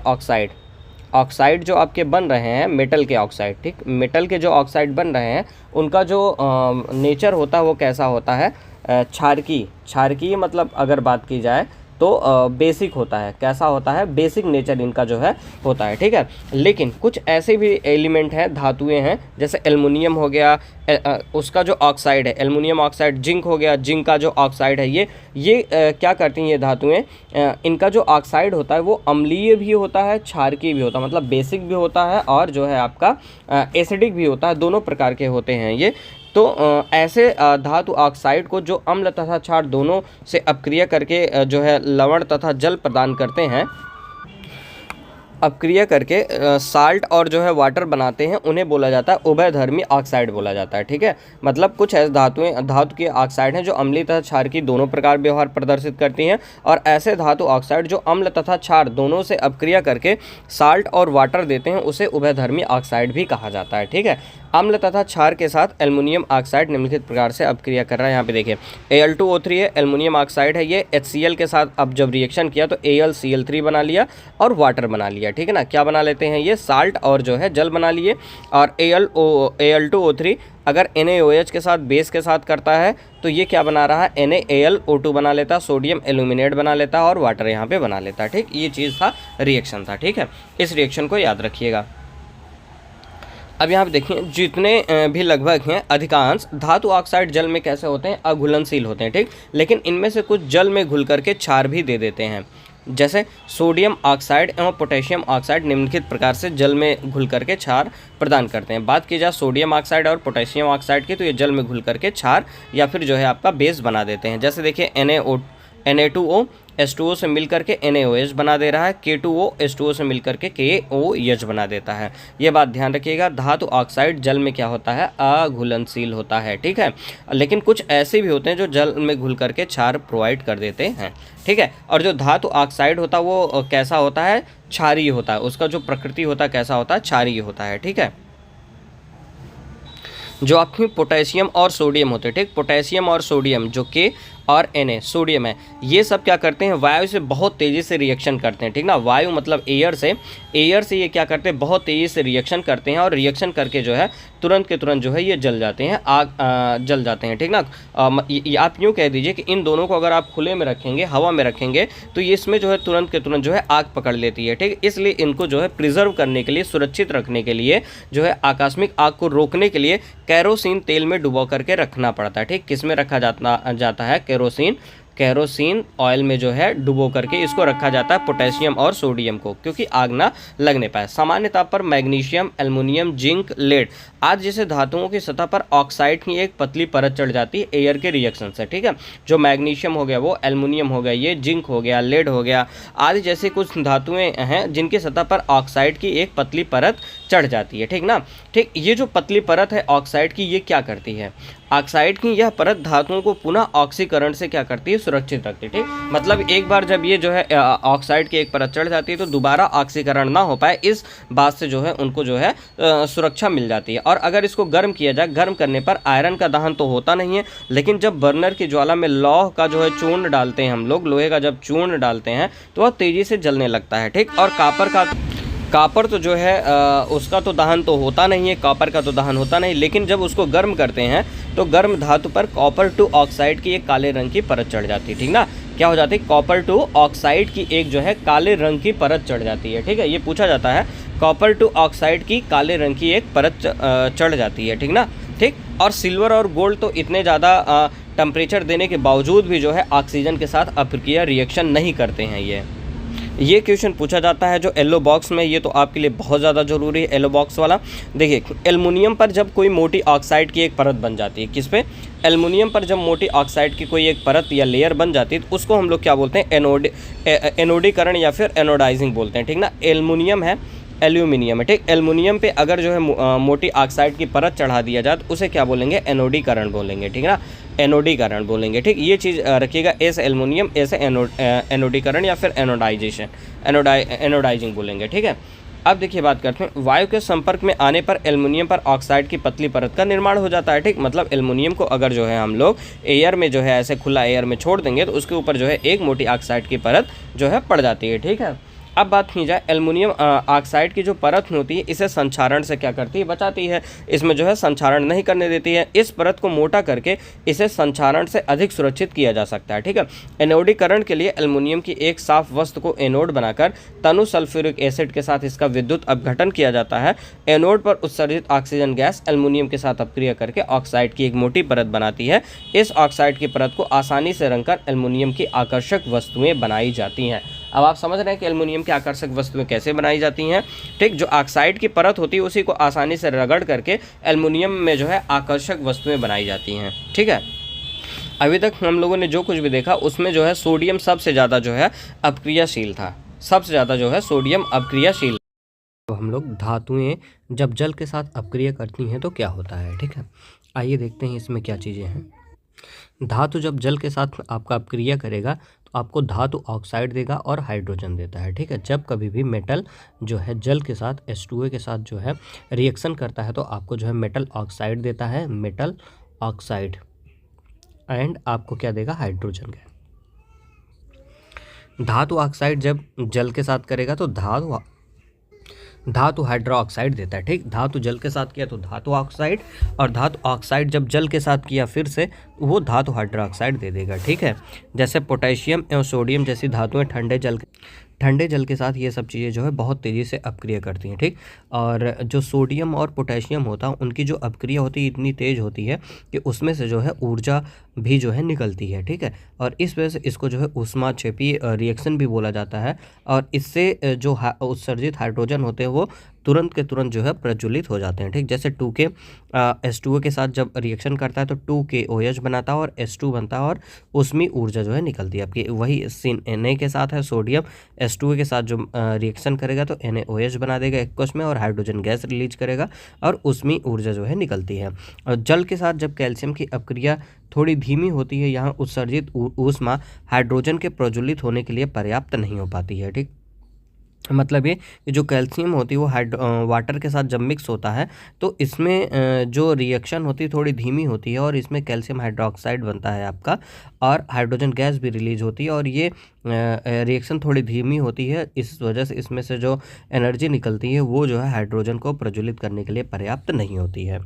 ऑक्साइड जो आपके बन रहे हैं मेटल के ऑक्साइड, ठीक। मेटल के जो ऑक्साइड बन रहे हैं उनका जो नेचर होता है वो कैसा होता है, क्षारकीय मतलब अगर बात की जाए तो बेसिक होता है। कैसा होता है, बेसिक नेचर इनका जो है होता है, ठीक है। लेकिन कुछ ऐसे भी एलिमेंट हैं, धातुएं हैं, जैसे एल्युमिनियम हो गया, उसका जो ऑक्साइड है एल्युमिनियम ऑक्साइड, जिंक हो गया, जिंक का जो ऑक्साइड है ये क्या करती हैं ये धातुएं, इनका जो ऑक्साइड होता है वो अम्लीय भी होता है, क्षारकीय भी होता है, मतलब बेसिक भी होता है और जो है आपका एसिडिक भी होता है, दोनों प्रकार के होते हैं ये। तो ऐसे धातु ऑक्साइड को जो अम्ल तथा क्षार दोनों से अपक्रिया करके जो है लवण तथा जल प्रदान करते हैं, अपक्रिया करके साल्ट और जो है वाटर बनाते हैं, उन्हें बोला जाता है उभयधर्मी ऑक्साइड बोला जाता है, ठीक है। मतलब कुछ ऐसे धातु के ऑक्साइड हैं जो अम्लीय तथा क्षार की दोनों प्रकार व्यवहार प्रदर्शित करती हैं, और ऐसे धातु ऑक्साइड जो अम्ल तथा क्षार दोनों से अपक्रिया करके साल्ट और वाटर देते हैं उसे उभयधर्मी ऑक्साइड भी कहा जाता है, ठीक है। अम्ल तथा क्षार के साथ एल्युमिनियम ऑक्साइड निम्नलिखित प्रकार से अपक्रिया कर रहा है। यहाँ पे देखिए Al2O3 है, एल्युमिनियम ऑक्साइड है, ये HCl के साथ अब जब रिएक्शन किया तो AlCl3 बना लिया और वाटर बना लिया, ठीक है ना। क्या बना लेते हैं ये, साल्ट और जो है जल बना लिए। और Al2O3 अगर NaOH के साथ बेस के साथ करता है तो ये क्या बना रहा है, NaAlO2 बना लेता, सोडियम एल्यूमिनेट बना लेता और वाटर यहाँ पे बना लेता, ठीक। ये चीज़ था, रिएक्शन था, ठीक है। इस रिएक्शन को याद रखिएगा। अब यहाँ पे देखिए जितने भी लगभग हैं अधिकांश धातु ऑक्साइड जल में कैसे होते हैं, अघुलनशील होते हैं, ठीक। लेकिन इनमें से कुछ जल में घुल करके क्षार भी दे देते हैं, जैसे सोडियम ऑक्साइड एवं पोटेशियम ऑक्साइड निम्नलिखित प्रकार से जल में घुल करके क्षार प्रदान करते हैं। बात की जाए सोडियम ऑक्साइड और पोटेशियम ऑक्साइड की तो ये जल में घुल करके क्षार या फिर जो है आपका बेस बना देते हैं। जैसे देखिए Na2O H2O से मिल करके NaOH बना दे रहा है, K2O H2O से मिल करके KOH बना देता है। ये बात ध्यान रखिएगा, धातु ऑक्साइड जल में क्या होता है, अघुलनशील होता है, ठीक है। लेकिन कुछ ऐसे भी होते हैं जो जल में घुल करके क्षार प्रोवाइड कर देते हैं, ठीक है। और जो धातु ऑक्साइड होता है वो कैसा होता है, क्षारीय होता है, उसका जो प्रकृति होता है कैसा होता है, क्षारीय होता है, ठीक है। जो आपकी पोटेशियम और सोडियम होते हैं, ठीक। पोटेशियम और सोडियम जो कि और Na सोडियम है, ये सब क्या करते हैं, वायु से बहुत तेज़ी से रिएक्शन करते हैं, ठीक ना। वायु मतलब एयर से ये क्या करते हैं, बहुत तेज़ी से रिएक्शन करते हैं और रिएक्शन करके जो है तुरंत के तुरंत जो है ये जल जाते हैं, जल जाते हैं, ठीक ना। आप यूँ कह दीजिए कि इन दोनों को अगर आप खुले में रखेंगे, हवा में रखेंगे, तो ये इसमें जो है तुरंत के तुरंत जो है आग पकड़ लेती है, ठीक। इसलिए इनको जो है प्रिजर्व करने के लिए, सुरक्षित रखने के लिए जो है आकस्मिक आग को रोकने के लिए कैरोसिन तेल में डुबो करके रखना पड़ता है, ठीक। किस में रखा जाता है, कैरोसिन ऑयल में जो है डुबो करके इसको रखा जाता है, पोटेशियम और सोडियम को, क्योंकि आग ना लगने पाए। सामान्य ताप पर मैग्नीशियम, एल्युमिनियम, जिंक, लेड आदि जैसे धातुओं की सतह पर ऑक्साइड की एक पतली परत चढ़ जाती है एयर के रिएक्शन से, ठीक है। जो मैग्नीशियम हो गया, वो एल्युमिनियम हो गया, ये जिंक हो गया, लेड हो गया, आदि जैसे कुछ धातुएं हैं जिनकी सतह पर ऑक्साइड की एक पतली परत चढ़ जाती है, ठीक ना। ठीक, ये जो पतली परत है ऑक्साइड की, ये क्या करती है, ऑक्साइड की यह परत धातुओं को पुनः ऑक्सीकरण से क्या करती है, सुरक्षित रखती है, ठीक। मतलब एक बार जब ये जो है ऑक्साइड की एक परत चढ़ जाती है तो दोबारा ऑक्सीकरण ना हो पाए, इस बात से जो है उनको जो है सुरक्षा मिल जाती है। और अगर इसको गर्म किया जाए, गर्म करने पर आयरन का दहन तो होता नहीं है, लेकिन जब बर्नर की ज्वाला में लौह का जो है चूर्ण डालते हैं हम लोग, लोहे का जब चूर्ण डालते हैं तो वह तेजी से जलने लगता है, ठीक। और कापर तो जो है उसका तो दहन तो होता नहीं है, कॉपर का तो दहन होता नहीं, लेकिन जब उसको गर्म करते हैं तो गर्म धातु पर कॉपर टू ऑक्साइड की एक काले रंग की परत चढ़ जाती है, ठीक ना। क्या हो जाती है, कॉपर टू ऑक्साइड की एक जो है काले रंग की परत चढ़ जाती है, ठीक है। ये पूछा जाता है, कॉपर टू ऑक्साइड की काले रंग की एक परत चढ़ जाती है, ठीक ना, ठीक। और सिल्वर और गोल्ड तो इतने ज़्यादा टेम्परेचर देने के बावजूद भी जो है ऑक्सीजन के साथ अपक्रिया रिएक्शन नहीं करते हैं। ये क्वेश्चन पूछा जाता है जो येलो बॉक्स में, ये तो आपके लिए बहुत ज़्यादा ज़रूरी है येलो बॉक्स वाला। देखिए, एल्युमिनियम पर जब कोई मोटी ऑक्साइड की एक परत बन जाती है, किस पे, एल्युमिनियम पर जब मोटी ऑक्साइड की कोई एक परत या लेयर बन जाती है तो उसको हम लोग क्या बोलते हैं, एनोडीकरण या फिर एनोडाइजिंग बोलते हैं, ठीक ना। एल्युमिनियम है, ठीक। एल्युमिनियम पे अगर जो है मोटी ऑक्साइड की परत चढ़ा दिया जाए तो उसे क्या बोलेंगे, एनोडीकरण बोलेंगे, ठीक ना, एनोडीकरण बोलेंगे, ठीक। ये चीज़ रखिएगा, ऐसे एल्युमिनियम, ऐसे एनोडीकरण या फिर एनोडाइजिंग बोलेंगे, ठीक है। अब देखिए बात करते हैं, वायु के संपर्क में आने पर एल्युमिनियम पर ऑक्साइड की पतली परत का निर्माण हो जाता है, ठीक। मतलब एल्युमिनियम को अगर जो है हम लोग एयर में जो है ऐसे खुला एयर में छोड़ देंगे तो उसके ऊपर जो है एक मोटी ऑक्साइड की परत जो है पड़ जाती है, ठीक है। अब बात की जाए, एल्युमिनियम ऑक्साइड की जो परत होती है इसे संक्षारण से क्या करती है, बचाती है, इसमें जो है संक्षारण नहीं करने देती है। इस परत को मोटा करके इसे संक्षारण से अधिक सुरक्षित किया जा सकता है, ठीक है। एनोडीकरण के लिए एल्युमिनियम की एक साफ वस्तु को एनोड बनाकर तनु सल्फ्यूरिक एसिड के साथ इसका विद्युत अपघटन किया जाता है। एनोड पर उत्सर्जित ऑक्सीजन गैस एल्युमिनियम के साथ अपक्रिया करके ऑक्साइड की एक मोटी परत बनाती है। इस ऑक्साइड की परत को आसानी से रंगकर एल्युमिनियम की आकर्षक वस्तुएं बनाई जाती हैं। अब आप समझ रहे हैं कि एल्युमिनियम की आकर्षक वस्तुएं कैसे बनाई जाती हैं, ठीक। जो ऑक्साइड की परत होती है उसी को आसानी से रगड़ करके एल्युमिनियम में जो है आकर्षक वस्तुएं बनाई जाती हैं, ठीक है। अभी तक हम लोगों ने जो कुछ भी देखा उसमें जो है सोडियम सबसे ज़्यादा जो है अपक्रियाशील था, सबसे ज़्यादा जो है सोडियम अपक्रियाशील। तो हम लोग धातुएं जब जल के साथ अपक्रिया करती हैं तो क्या होता है, ठीक है। आइए देखते हैं इसमें क्या चीज़ें हैं। धातु जब जल के साथ आपका अपक्रिया करेगा तो आपको धातु ऑक्साइड देगा और हाइड्रोजन देता है, ठीक है। जब कभी भी मेटल जो है जल के साथ H2O के साथ जो है रिएक्शन करता है तो आपको जो है मेटल ऑक्साइड देता है, मेटल ऑक्साइड, एंड आपको क्या देगा, हाइड्रोजन का। धातु ऑक्साइड जब जल के साथ करेगा तो धातु हाइड्रोक्साइड देता है, ठीक। धातु जल के साथ किया तो धातु ऑक्साइड, और धातु ऑक्साइड जब जल के साथ किया फिर से वो धातु हाइड्रोक्साइड दे देगा, ठीक है। जैसे पोटेशियम एवं सोडियम जैसी धातुएं ठंडे जल के साथ ये सब चीज़ें जो है बहुत तेज़ी से अपक्रिया करती हैं, ठीक। और जो सोडियम और पोटेशियम होता है उनकी जो अपक्रिया होती है इतनी तेज़ होती है कि उसमें से जो है ऊर्जा भी जो है निकलती है, ठीक है। और इस वजह से इसको जो है ऊष्माक्षेपी रिएक्शन भी बोला जाता है। और इससे जो उत्सर्जित हाइड्रोजन होते हैं वो तुरंत के तुरंत जो है प्रज्वलित हो जाते हैं, ठीक। जैसे 2K H2O के साथ जब रिएक्शन करता है तो 2KOH बनाता है और H2 बनता है और उसमें ऊर्जा जो है निकलती है आपकी। वही सीन Na के साथ है, सोडियम H2O के साथ जो रिएक्शन करेगा तो NaOH बना देगा एक्वस में और हाइड्रोजन गैस रिलीज करेगा और उसमें ऊर्जा जो है निकलती है। और जल के साथ जब कैल्शियम की अपक्रिया थोड़ी धीमी होती है, यहाँ उत्सर्जित ऊष्मा हाइड्रोजन के प्रज्वलित होने के लिए पर्याप्त नहीं हो पाती है, ठीक। मतलब ये कि जो कैल्शियम होती है वो वाटर के साथ जब मिक्स होता है तो इसमें जो रिएक्शन होती है थोड़ी धीमी होती है और इसमें कैल्शियम हाइड्रोक्साइड बनता है आपका और हाइड्रोजन गैस भी रिलीज होती है और ये रिएक्शन थोड़ी धीमी होती है। इस वजह से इसमें से जो एनर्जी निकलती है वो जो है हाइड्रोजन को प्रज्वलित करने के लिए पर्याप्त नहीं होती है।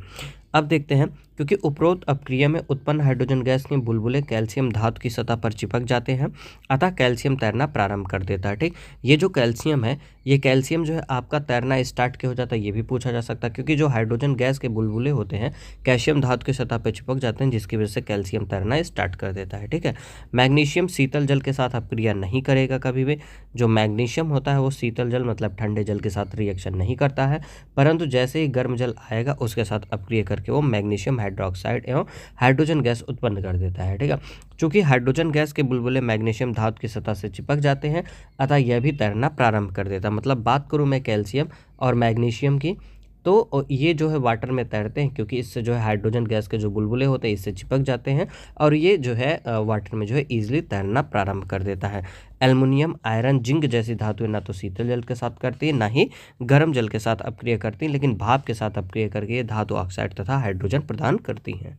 अब देखते हैं, क्योंकि उपरोक्त अपक्रिया में उत्पन्न हाइड्रोजन गैस के बुलबुले कैल्शियम धातु की सतह पर चिपक जाते हैं, अतः कैल्शियम तैरना प्रारंभ कर देता है। ठीक, ये जो कैल्शियम है, ये कैल्शियम जो है आपका तैरना स्टार्ट क्यों हो जाता है ये भी पूछा जा सकता है, क्योंकि जो हाइड्रोजन गैस के बुलबुले होते हैं कैल्शियम धातु की सतह पर चिपक जाते हैं, जिसकी वजह से कैल्शियम तैरना स्टार्ट कर देता है। ठीक है, मैग्नीशियम शीतल जल के साथ अपक्रिया नहीं करेगा कभी भी। जो मैग्नीशियम होता है वो शीतल जल मतलब ठंडे जल के साथ रिएक्शन नहीं करता है, परंतु जैसे ही गर्म जल आएगा उसके साथ अपक्रिया करके वो मैग्नीशियम हाइड्रोक्साइड एवं हाइड्रोजन गैस उत्पन्न कर देता है। ठीक है, चूंकि हाइड्रोजन गैस के बुलबुले मैग्नीशियम धातु की सतह से चिपक जाते हैं, अतः यह भी तैरना प्रारंभ कर देता है। मतलब बात करूं मैं कैल्शियम और मैग्नीशियम की, तो ये जो है वाटर में तैरते हैं, क्योंकि इससे जो है हाइड्रोजन गैस के जो बुलबुले होते हैं इससे चिपक जाते हैं और ये जो है वाटर में जो है ईजिली तैरना प्रारंभ कर देता है। एल्युमिनियम, आयरन, जिंक जैसी धातुएं ना तो शीतल जल के साथ करती है ना ही गर्म जल के साथ अपक्रिया करती हैं, लेकिन भाप के साथ अपक्रिया करके ये धातु ऑक्साइड तथा हाइड्रोजन प्रदान करती हैं।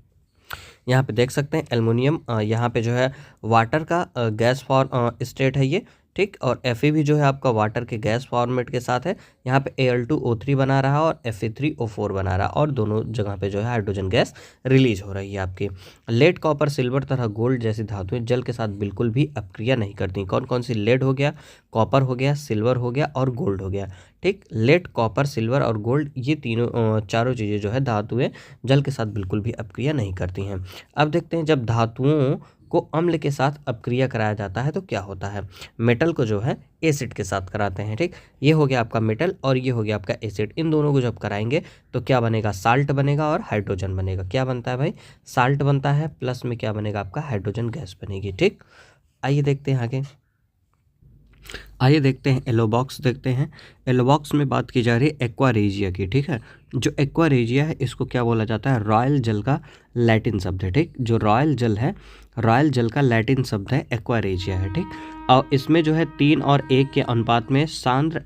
यहाँ पे देख सकते हैं एल्युमिनियम, यहाँ पे जो है वाटर का गैस फॉर्म स्टेट है ये। ठीक, और Fe भी जो है आपका वाटर के गैस फॉर्मेट के साथ है। यहाँ पे Al2O3 बना रहा है और Fe3O4 बना रहा है और दोनों जगह पे जो है हाइड्रोजन गैस रिलीज हो रही है आपकी। लेड, कॉपर, सिल्वर तथा गोल्ड जैसी धातुएं जल के साथ बिल्कुल भी अपक्रिया नहीं करती। कौन कौन सी? लेड हो गया, कॉपर हो गया, सिल्वर हो गया और गोल्ड हो गया। ठीक, लेड, कॉपर, सिल्वर और गोल्ड ये तीनों चारों चीज़ें जो है धातुएं जल के साथ बिल्कुल भी अपक्रिया नहीं करती हैं। अब देखते हैं जब धातुओं को अम्ल के साथ अपक्रिया कराया जाता है तो क्या होता है। मेटल को जो है एसिड के साथ कराते हैं। ठीक, ये हो गया आपका मेटल और ये हो गया आपका एसिड। इन दोनों को जब कराएंगे तो क्या बनेगा? साल्ट बनेगा और हाइड्रोजन बनेगा। क्या बनता है भाई? साल्ट बनता है, प्लस में क्या बनेगा आपका? हाइड्रोजन गैस बनेगी। ठीक, आइए देखते हैं आगे। आइए देखते हैं येलो बॉक्स देखते हैं। येलो बॉक्स में बात की जा रही है एक्वा रेजिया की। ठीक है, जो एक्वा रेजिया है इसको क्या बोला जाता है? रॉयल जल का लैटिन शब्द है। ठीक, जो रॉयल जल है, रॉयल जल का लैटिन शब्द है एक्वा रेजिया है। ठीक, और इसमें जो है 3 और 1 के अनुपात में सांद्र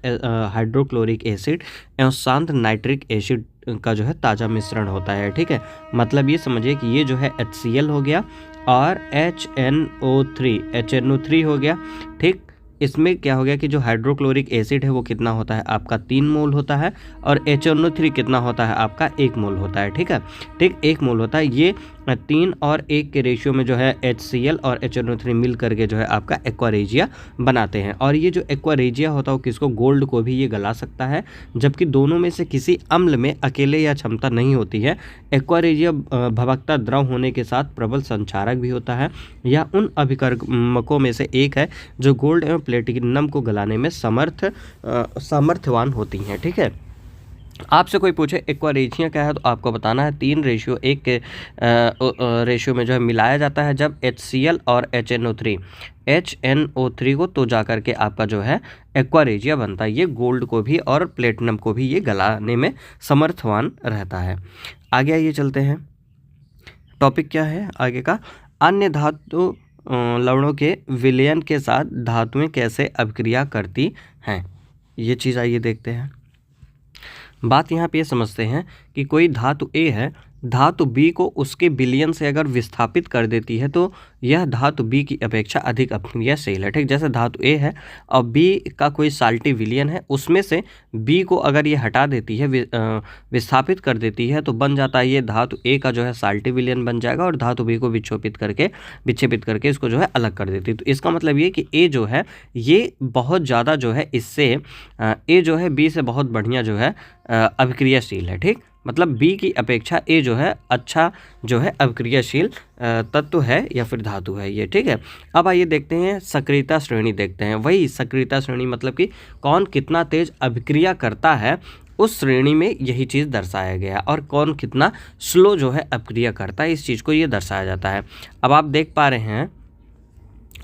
हाइड्रोक्लोरिक एसिड एवं सांद्र नाइट्रिक एसिड का जो है ताज़ा मिश्रण होता है। ठीक है, मतलब ये समझिए कि ये जो है HCl हो गया और HNO3 हो गया। ठीक, इसमें क्या हो गया कि जो हाइड्रोक्लोरिक एसिड है वो कितना होता है आपका? 3 मोल होता है और HNO3 कितना होता है आपका? 1 मोल होता है। ठीक है, ठीक 1 मोल होता है। ये 3 और 1 के रेशियो में जो है HCl और HNO3 मिल करके जो है आपका एक्वा रेजिया बनाते हैं। और ये जो एक्वा रेजिया होता है वो किसको? गोल्ड को भी ये गला सकता है, जबकि दोनों में से किसी अम्ल में अकेले यह क्षमता नहीं होती है। एक्वा रेजिया भवकता द्रव होने के साथ प्रबल संचारक भी होता है। यह उन अभिकर्मकों में से एक है जो गोल्ड एवं प्लेटिनम को गलाने में सामर्थ्यवान होती हैं। ठीक है, आपसे कोई पूछे एक्वा रेजिया क्या है तो आपको बताना है 3:1 के रेशियो में जो है मिलाया जाता है जब HCl और HNO3 को, तो जाकर के आपका जो है एक्वा रेजिया बनता है। ये गोल्ड को भी और प्लेटिनम को भी ये गलाने में समर्थवान रहता है। आगे आइए चलते हैं। टॉपिक क्या है आगे का? अन्य धातु लवणों के विलयन के साथ धातुएं कैसे अभिक्रिया करती हैं, ये चीज़ आइए देखते हैं। बात यहाँ पे ये समझते हैं कि कोई धातु A है, धातु B को उसके विलयन से अगर विस्थापित कर देती है तो यह धातु B की अपेक्षा अधिक अपक्रियाशील है। ठीक, जैसे धातु A है और B का कोई साल्टी विलयन है, उसमें से B को अगर ये हटा देती है, विस्थापित कर देती है, तो बन जाता है ये धातु A का जो है साल्टी विलयन बन जाएगा और धातु B को विक्षेपित करके इसको जो है अलग कर देती है। तो इसका मतलब ये कि A जो है ये बहुत ज़्यादा जो है इससे A जो है B से बहुत बढ़िया जो है अभिक्रियाशील है। ठीक, मतलब B की अपेक्षा A जो है अच्छा जो है अभिक्रियाशील तत्व है या फिर धातु है ये। ठीक है, अब आइए देखते हैं सक्रियता श्रेणी देखते हैं। वही सक्रियता श्रेणी मतलब कि कौन कितना तेज अभिक्रिया करता है, उस श्रेणी में यही चीज़ दर्शाया गया और कौन कितना स्लो जो है अभिक्रिया करता है, इस चीज़ को ये दर्शाया जाता है। अब आप देख पा रहे हैं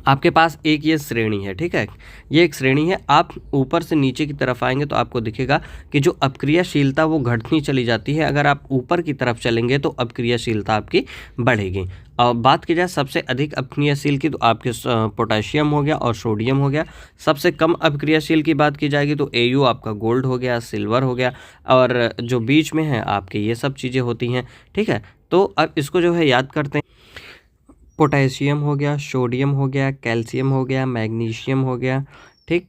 आपके पास एक ये श्रेणी है, ठीक है, ये एक श्रेणी है। आप ऊपर से नीचे की तरफ आएंगे तो आपको दिखेगा कि जो अपक्रियाशीलता वो घटती चली जाती है। अगर आप ऊपर की तरफ चलेंगे तो अपक्रियाशीलता आपकी बढ़ेगी। और बात की जाए सबसे अधिक अपक्रियाशील की, तो आपके पोटेशियम हो गया और सोडियम हो गया। सबसे कम अपक्रियाशील की बात की जाएगी तो Au आपका गोल्ड हो गया, सिल्वर हो गया, और जो बीच में है आपके ये सब चीज़ें होती हैं, ठीक है। तो अब इसको जो है याद करते हैं। पोटेशियम हो गया, सोडियम हो गया, कैल्शियम हो गया, मैग्नीशियम हो गया, ठीक,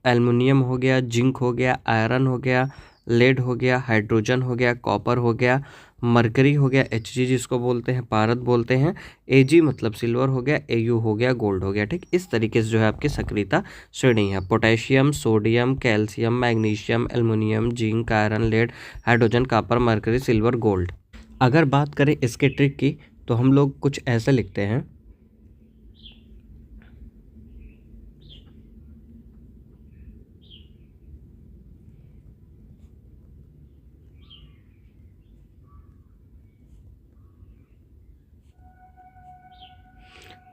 एल्युमिनियम हो गया, जिंक हो गया, आयरन हो गया, लेड हो गया, हाइड्रोजन हो गया, कॉपर हो गया, मरकरी हो गया, Hg जिसको बोलते हैं, पारद बोलते हैं, Ag मतलब सिल्वर हो गया, Au हो गया, गोल्ड हो गया, ठीक। इस तरीके से जो है आपकी सक्रियता श्रेणी है। Potassium, sodium, calcium, magnesium, aluminium, zinc, iron, lead, hydrogen, copper, mercury, silver, gold. अगर बात करें इसके ट्रिक की तो हम लोग कुछ ऐसे लिखते हैं।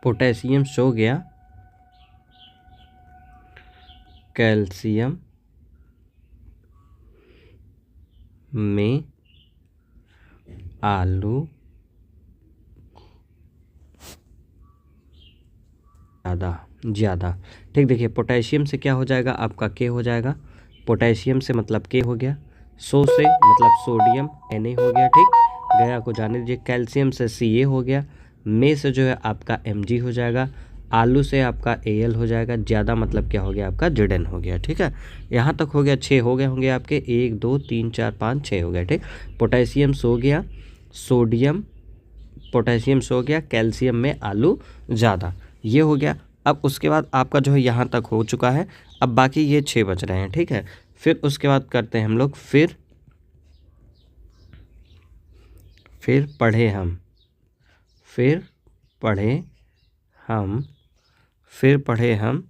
पोटेशियम सो गया, कैल्शियम में आलू ज़्यादा, ठीक। देखिए पोटेशियम से क्या हो जाएगा, आपका के हो जाएगा। पोटेशियम से मतलब के हो गया, सो से मतलब सोडियम Na हो गया, ठीक। गया को जाने दीजिए। कैल्शियम से Ca हो गया, में से जो है आपका Mg हो जाएगा, आलू से आपका Al हो जाएगा, ज़्यादा मतलब क्या हो गया आपका Zn हो गया, ठीक है। यहाँ तक हो गया, 6 हो गए होंगे आपके, 1 2 3 4 5 6 हो गए, ठीक। पोटेशियम सो गया, सोडियम, पोटेशियम सो गया, कैल्शियम में आलू ज़्यादा, ये हो गया। अब उसके बाद आपका जो है यहाँ तक हो चुका है। अब बाकी ये 6 बच रहे हैं, ठीक है। फिर उसके बाद करते हैं हम लोग, फिर पढ़े हम, फिर पढ़े हम, फिर पढ़े हम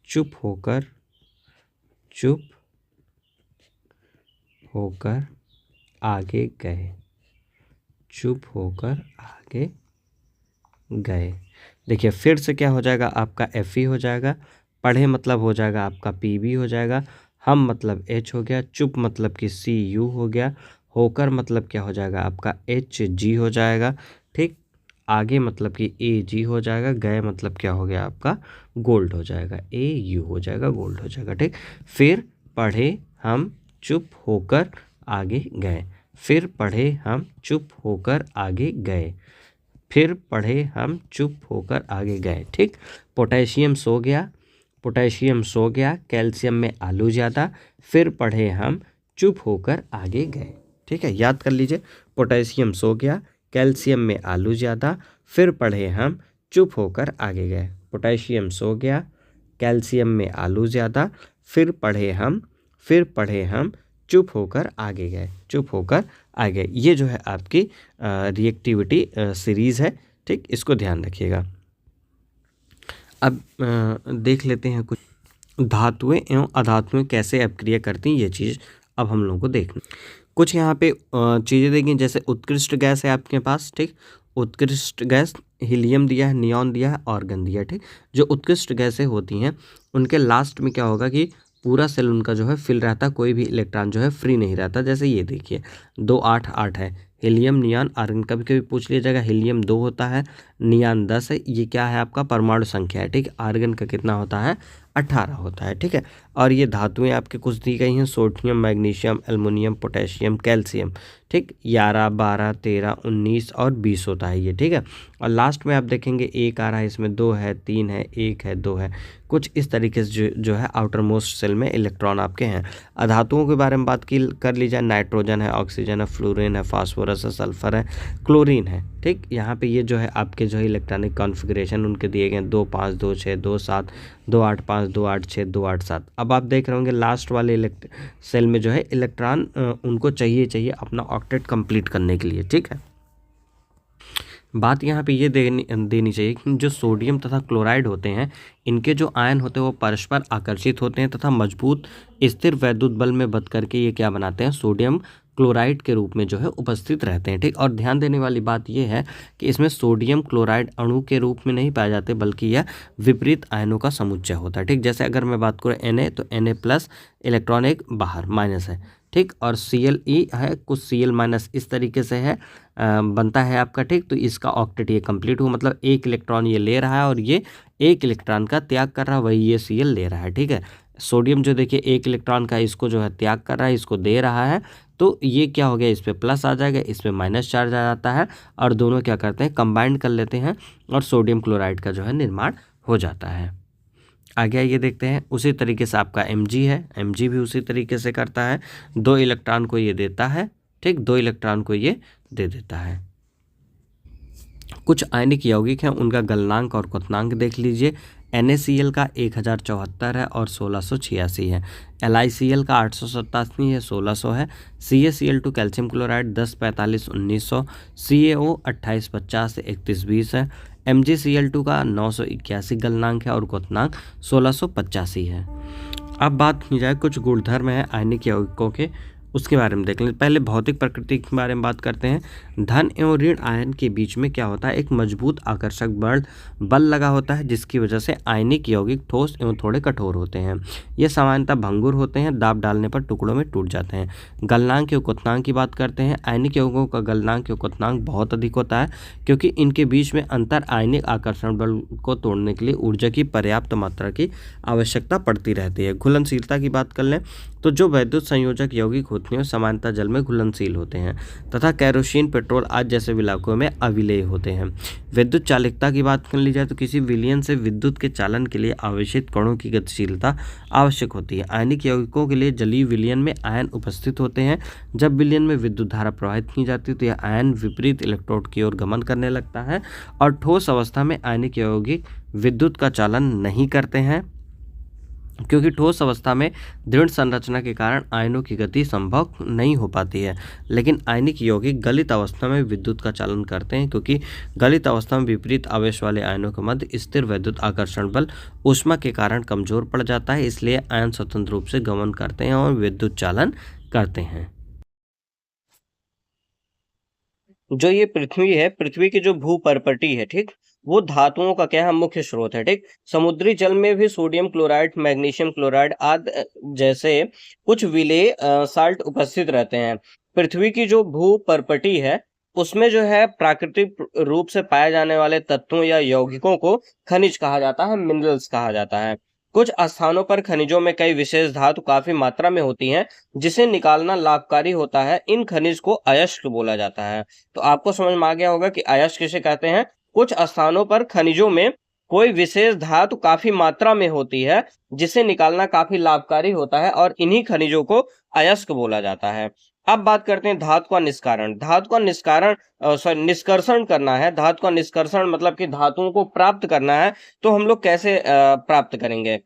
चुप होकर आगे गए, चुप होकर आगे गए। देखिए फिर से क्या हो जाएगा आपका Fe हो जाएगा, पढ़े मतलब हो जाएगा आपका Pb हो जाएगा, हम मतलब H हो गया, चुप मतलब कि Cu हो गया, होकर मतलब क्या हो जाएगा आपका Hg हो जाएगा, ठीक। आगे मतलब कि Ag हो जाएगा, गए मतलब क्या हो गया आपका गोल्ड हो जाएगा, Au हो जाएगा, गोल्ड हो जाएगा, ठीक। फिर पढ़े हम चुप होकर आगे गए, फिर पढ़े हम चुप होकर आगे गए, फिर पढ़े हम चुप होकर आगे गए, ठीक। पोटेशियम सो गया, पोटेशियम सो गया, कैल्शियम में आलू ज़्यादा, फिर पढ़े हम चुप होकर आगे गए, ठीक है। याद कर लीजिए, पोटेशियम सो गया, कैल्शियम में आलू ज़्यादा, फिर पढ़े हम चुप होकर आगे गए। पोटेशियम सो गया, कैल्शियम में आलू ज़्यादा, फिर पढ़े हम चुप होकर आगे गए, चुप होकर आगे। ये जो है आपकी रिएक्टिविटी सीरीज़ है, ठीक। इसको ध्यान रखिएगा। अब देख लेते हैं कुछ धातुएं एवं अधातुएं कैसे अपक्रिया करती हैं, ये चीज़ अब हम लोगों को देखना। कुछ यहाँ पे चीज़ें देखिए, जैसे उत्कृष्ट गैस है आपके पास, ठीक। उत्कृष्ट गैस हीलियम दिया है, नियॉन दिया है, आर्गन दिया है, ठीक। जो उत्कृष्ट गैसें होती हैं उनके लास्ट में क्या होगा कि पूरा सेल उनका जो है फिल रहता है, कोई भी इलेक्ट्रॉन जो है फ्री नहीं रहता। जैसे ये देखिए 2 8 8 है, हीलियम, नियॉन, आर्गन। कभी कभी पूछ लिया जाएगा हीलियम 2 होता है, नियॉन 10 है, ये क्या है आपका परमाणु संख्या है, ठीक। आर्गन का कितना होता है 18 होता है, ठीक है। और ये धातुएं आपके कुछ दी गई हैं, sodium, magnesium, aluminium, potassium, calcium, ठीक। 11 12 13 19 और 20 होता है ये, ठीक है। और लास्ट में आप देखेंगे 1 आ रहा है, इसमें 2 है, 3 है, 1 है, 2 है, कुछ इस तरीके से जो है आउटर मोस्ट सेल में इलेक्ट्रॉन आपके हैं। अधातुओं के बारे में बात कर ली जाए, नाइट्रोजन है, ऑक्सीजन है, फ्लोरीन है, फास्फोरस है, सल्फर है, क्लोरीन है, ठीक। यहाँ पे ये जो है आपके जो है इलेक्ट्रॉनिक कॉन्फ़िगरेशन उनके दिए गए 2 5 2 6 2 7 2 8 5 2 8 6 2 8 7। अब आप देख रहे होंगे लास्ट वाले सेल में जो है इलेक्ट्रॉन उनको चाहिए अपना ऑक्टेट कंप्लीट करने के लिए, ठीक है। बात यहाँ पे ये देनी चाहिए कि जो सोडियम तथा क्लोराइड होते हैं, इनके जो आयन होते हैं वो परस्पर आकर्षित होते हैं तथा मजबूत स्थिर वैद्युत बल में बंध करके ये क्या बनाते हैं, सोडियम क्लोराइड के रूप में जो है उपस्थित रहते हैं, ठीक। और ध्यान देने वाली बात यह है कि इसमें सोडियम क्लोराइड अणु के रूप में नहीं पाए जाते, बल्कि यह विपरीत आयनों का समुच्चय होता है, ठीक। जैसे अगर मैं बात करूँ Na, तो Na+ इलेक्ट्रॉन एक बाहर माइनस है, ठीक। और Cl है, कुछ Cl- इस तरीके से है बनता है आपका, ठीक। तो इसका ऑक्टेट ये कंप्लीट हुआ, मतलब एक इलेक्ट्रॉन ये ले रहा है और ये एक इलेक्ट्रॉन का त्याग कर रहा है, वही ये Cl ले रहा है, ठीक है। सोडियम जो देखिए एक इलेक्ट्रॉन का इसको जो है त्याग कर रहा है, इसको दे रहा है, तो ये क्या हो गया, इस पर प्लस आ जाएगा, इस पर माइनस चार्ज आ जाता है और दोनों क्या करते हैं, कंबाइन कर लेते हैं और सोडियम क्लोराइड का जो है निर्माण हो जाता है। आगे ये देखते हैं, उसी तरीके से आपका Mg है, Mg भी उसी तरीके से करता है, 2 इलेक्ट्रॉन को ये देता है, ठीक, 2 इलेक्ट्रॉन को ये दे देता है। कुछ आयनिक यौगिक हैं, उनका गलनांक और क्वथनांक देख लीजिए। NaCl का 1074 है और 1686 है। LiCl का 887 है, 1600 है। CaCl2 कैल्शियम क्लोराइड 1045 1900, CaO 2850 से 3120 है। MgCl2 का 981 गलनांक है और क्वथनांक 1685 है। अब बात की जाए कुछ गुणधर्म है आयनिक यौगिकों के, उसके बारे में देख लें। पहले भौतिक प्रकृति के बारे में बात करते हैं। धन एवं ऋण आयन के बीच में क्या होता है, एक मजबूत आकर्षक बल लगा होता है, जिसकी वजह से आयनिक यौगिक ठोस एवं थोड़े कठोर होते हैं। ये सामान्यतः भंगुर होते हैं, दाब डालने पर टुकड़ों में टूट जाते हैं। गलनांक एवं क्वथनांक की बात करते हैं। आयनिक यौगिकों का गलनांक एवं क्वथनांक बहुत अधिक होता है, क्योंकि इनके बीच में अंतर आयनिक आकर्षण बल को तोड़ने के लिए ऊर्जा की पर्याप्त मात्रा की आवश्यकता पड़ती रहती है। घुलनशीलता की बात कर लें तो जो वैद्युत संयोजक यौगिक होते हैं सामान्यतः जल में घुलनशील होते हैं तथा केरोसिन, पेट्रोल आदि जैसे विलायकों में अविलेय होते हैं। विद्युत चालकता की बात कर ली जाए तो किसी विलयन से विद्युत के चालन के लिए आवेशित कणों की गतिशीलता आवश्यक होती है। आयनिक यौगिकों के लिए जलीय विलयन में आयन उपस्थित होते हैं। जब विलयन में विद्युत धारा प्रवाहित की जाती है तो यह आयन विपरीत इलेक्ट्रोड की ओर गमन करने लगता है और ठोस अवस्था में आयनिक यौगिक विद्युत का चालन नहीं करते हैं, क्योंकि ठोस अवस्था में दृढ़ संरचना के कारण आयनों की गति संभव नहीं हो पाती है। लेकिन आयनिक यौगिक गलित अवस्था में विद्युत का चालन करते हैं, क्योंकि गलित अवस्था में विपरीत आवेश वाले आयनों के मध्य स्थिर वैद्युत आकर्षण बल ऊष्मा के कारण कमजोर पड़ जाता है, इसलिए आयन स्वतंत्र रूप से गमन करते हैं और विद्युत चालन करते हैं। जो ये पृथ्वी है, पृथ्वी की जो भूपर्पटी है, ठीक, वो धातुओं का क्या है, मुख्य स्रोत है, ठीक। समुद्री जल में भी सोडियम क्लोराइड, मैग्नीशियम क्लोराइड आदि जैसे कुछ विलेय साल्ट उपस्थित रहते हैं। पृथ्वी की जो भूपर्पटी है उसमें जो है प्राकृतिक रूप से पाए जाने वाले तत्वों या यौगिकों को खनिज कहा जाता है, मिनरल्स कहा जाता है। कुछ स्थानों पर खनिजों में कई विशेष धातु काफी मात्रा में होती हैं, जिसे निकालना लाभकारी होता है। इन खनिज को अयस्क बोला जाता है। तो आपको समझ में आ गया होगा कि अयस्क किसे कहते हैं। कुछ स्थानों पर खनिजों में कोई विशेष धातु काफी मात्रा में होती है, जिसे निकालना काफी लाभकारी होता है और इन्हीं खनिजों को अयस्क बोला जाता है। अब बात करते हैं धातु का निष्कारण। धातु का निष्कर्षण करना है। धातु का निष्कर्षण मतलब कि धातुओं को प्राप्त करना है, तो हम लोग कैसे प्राप्त करेंगे।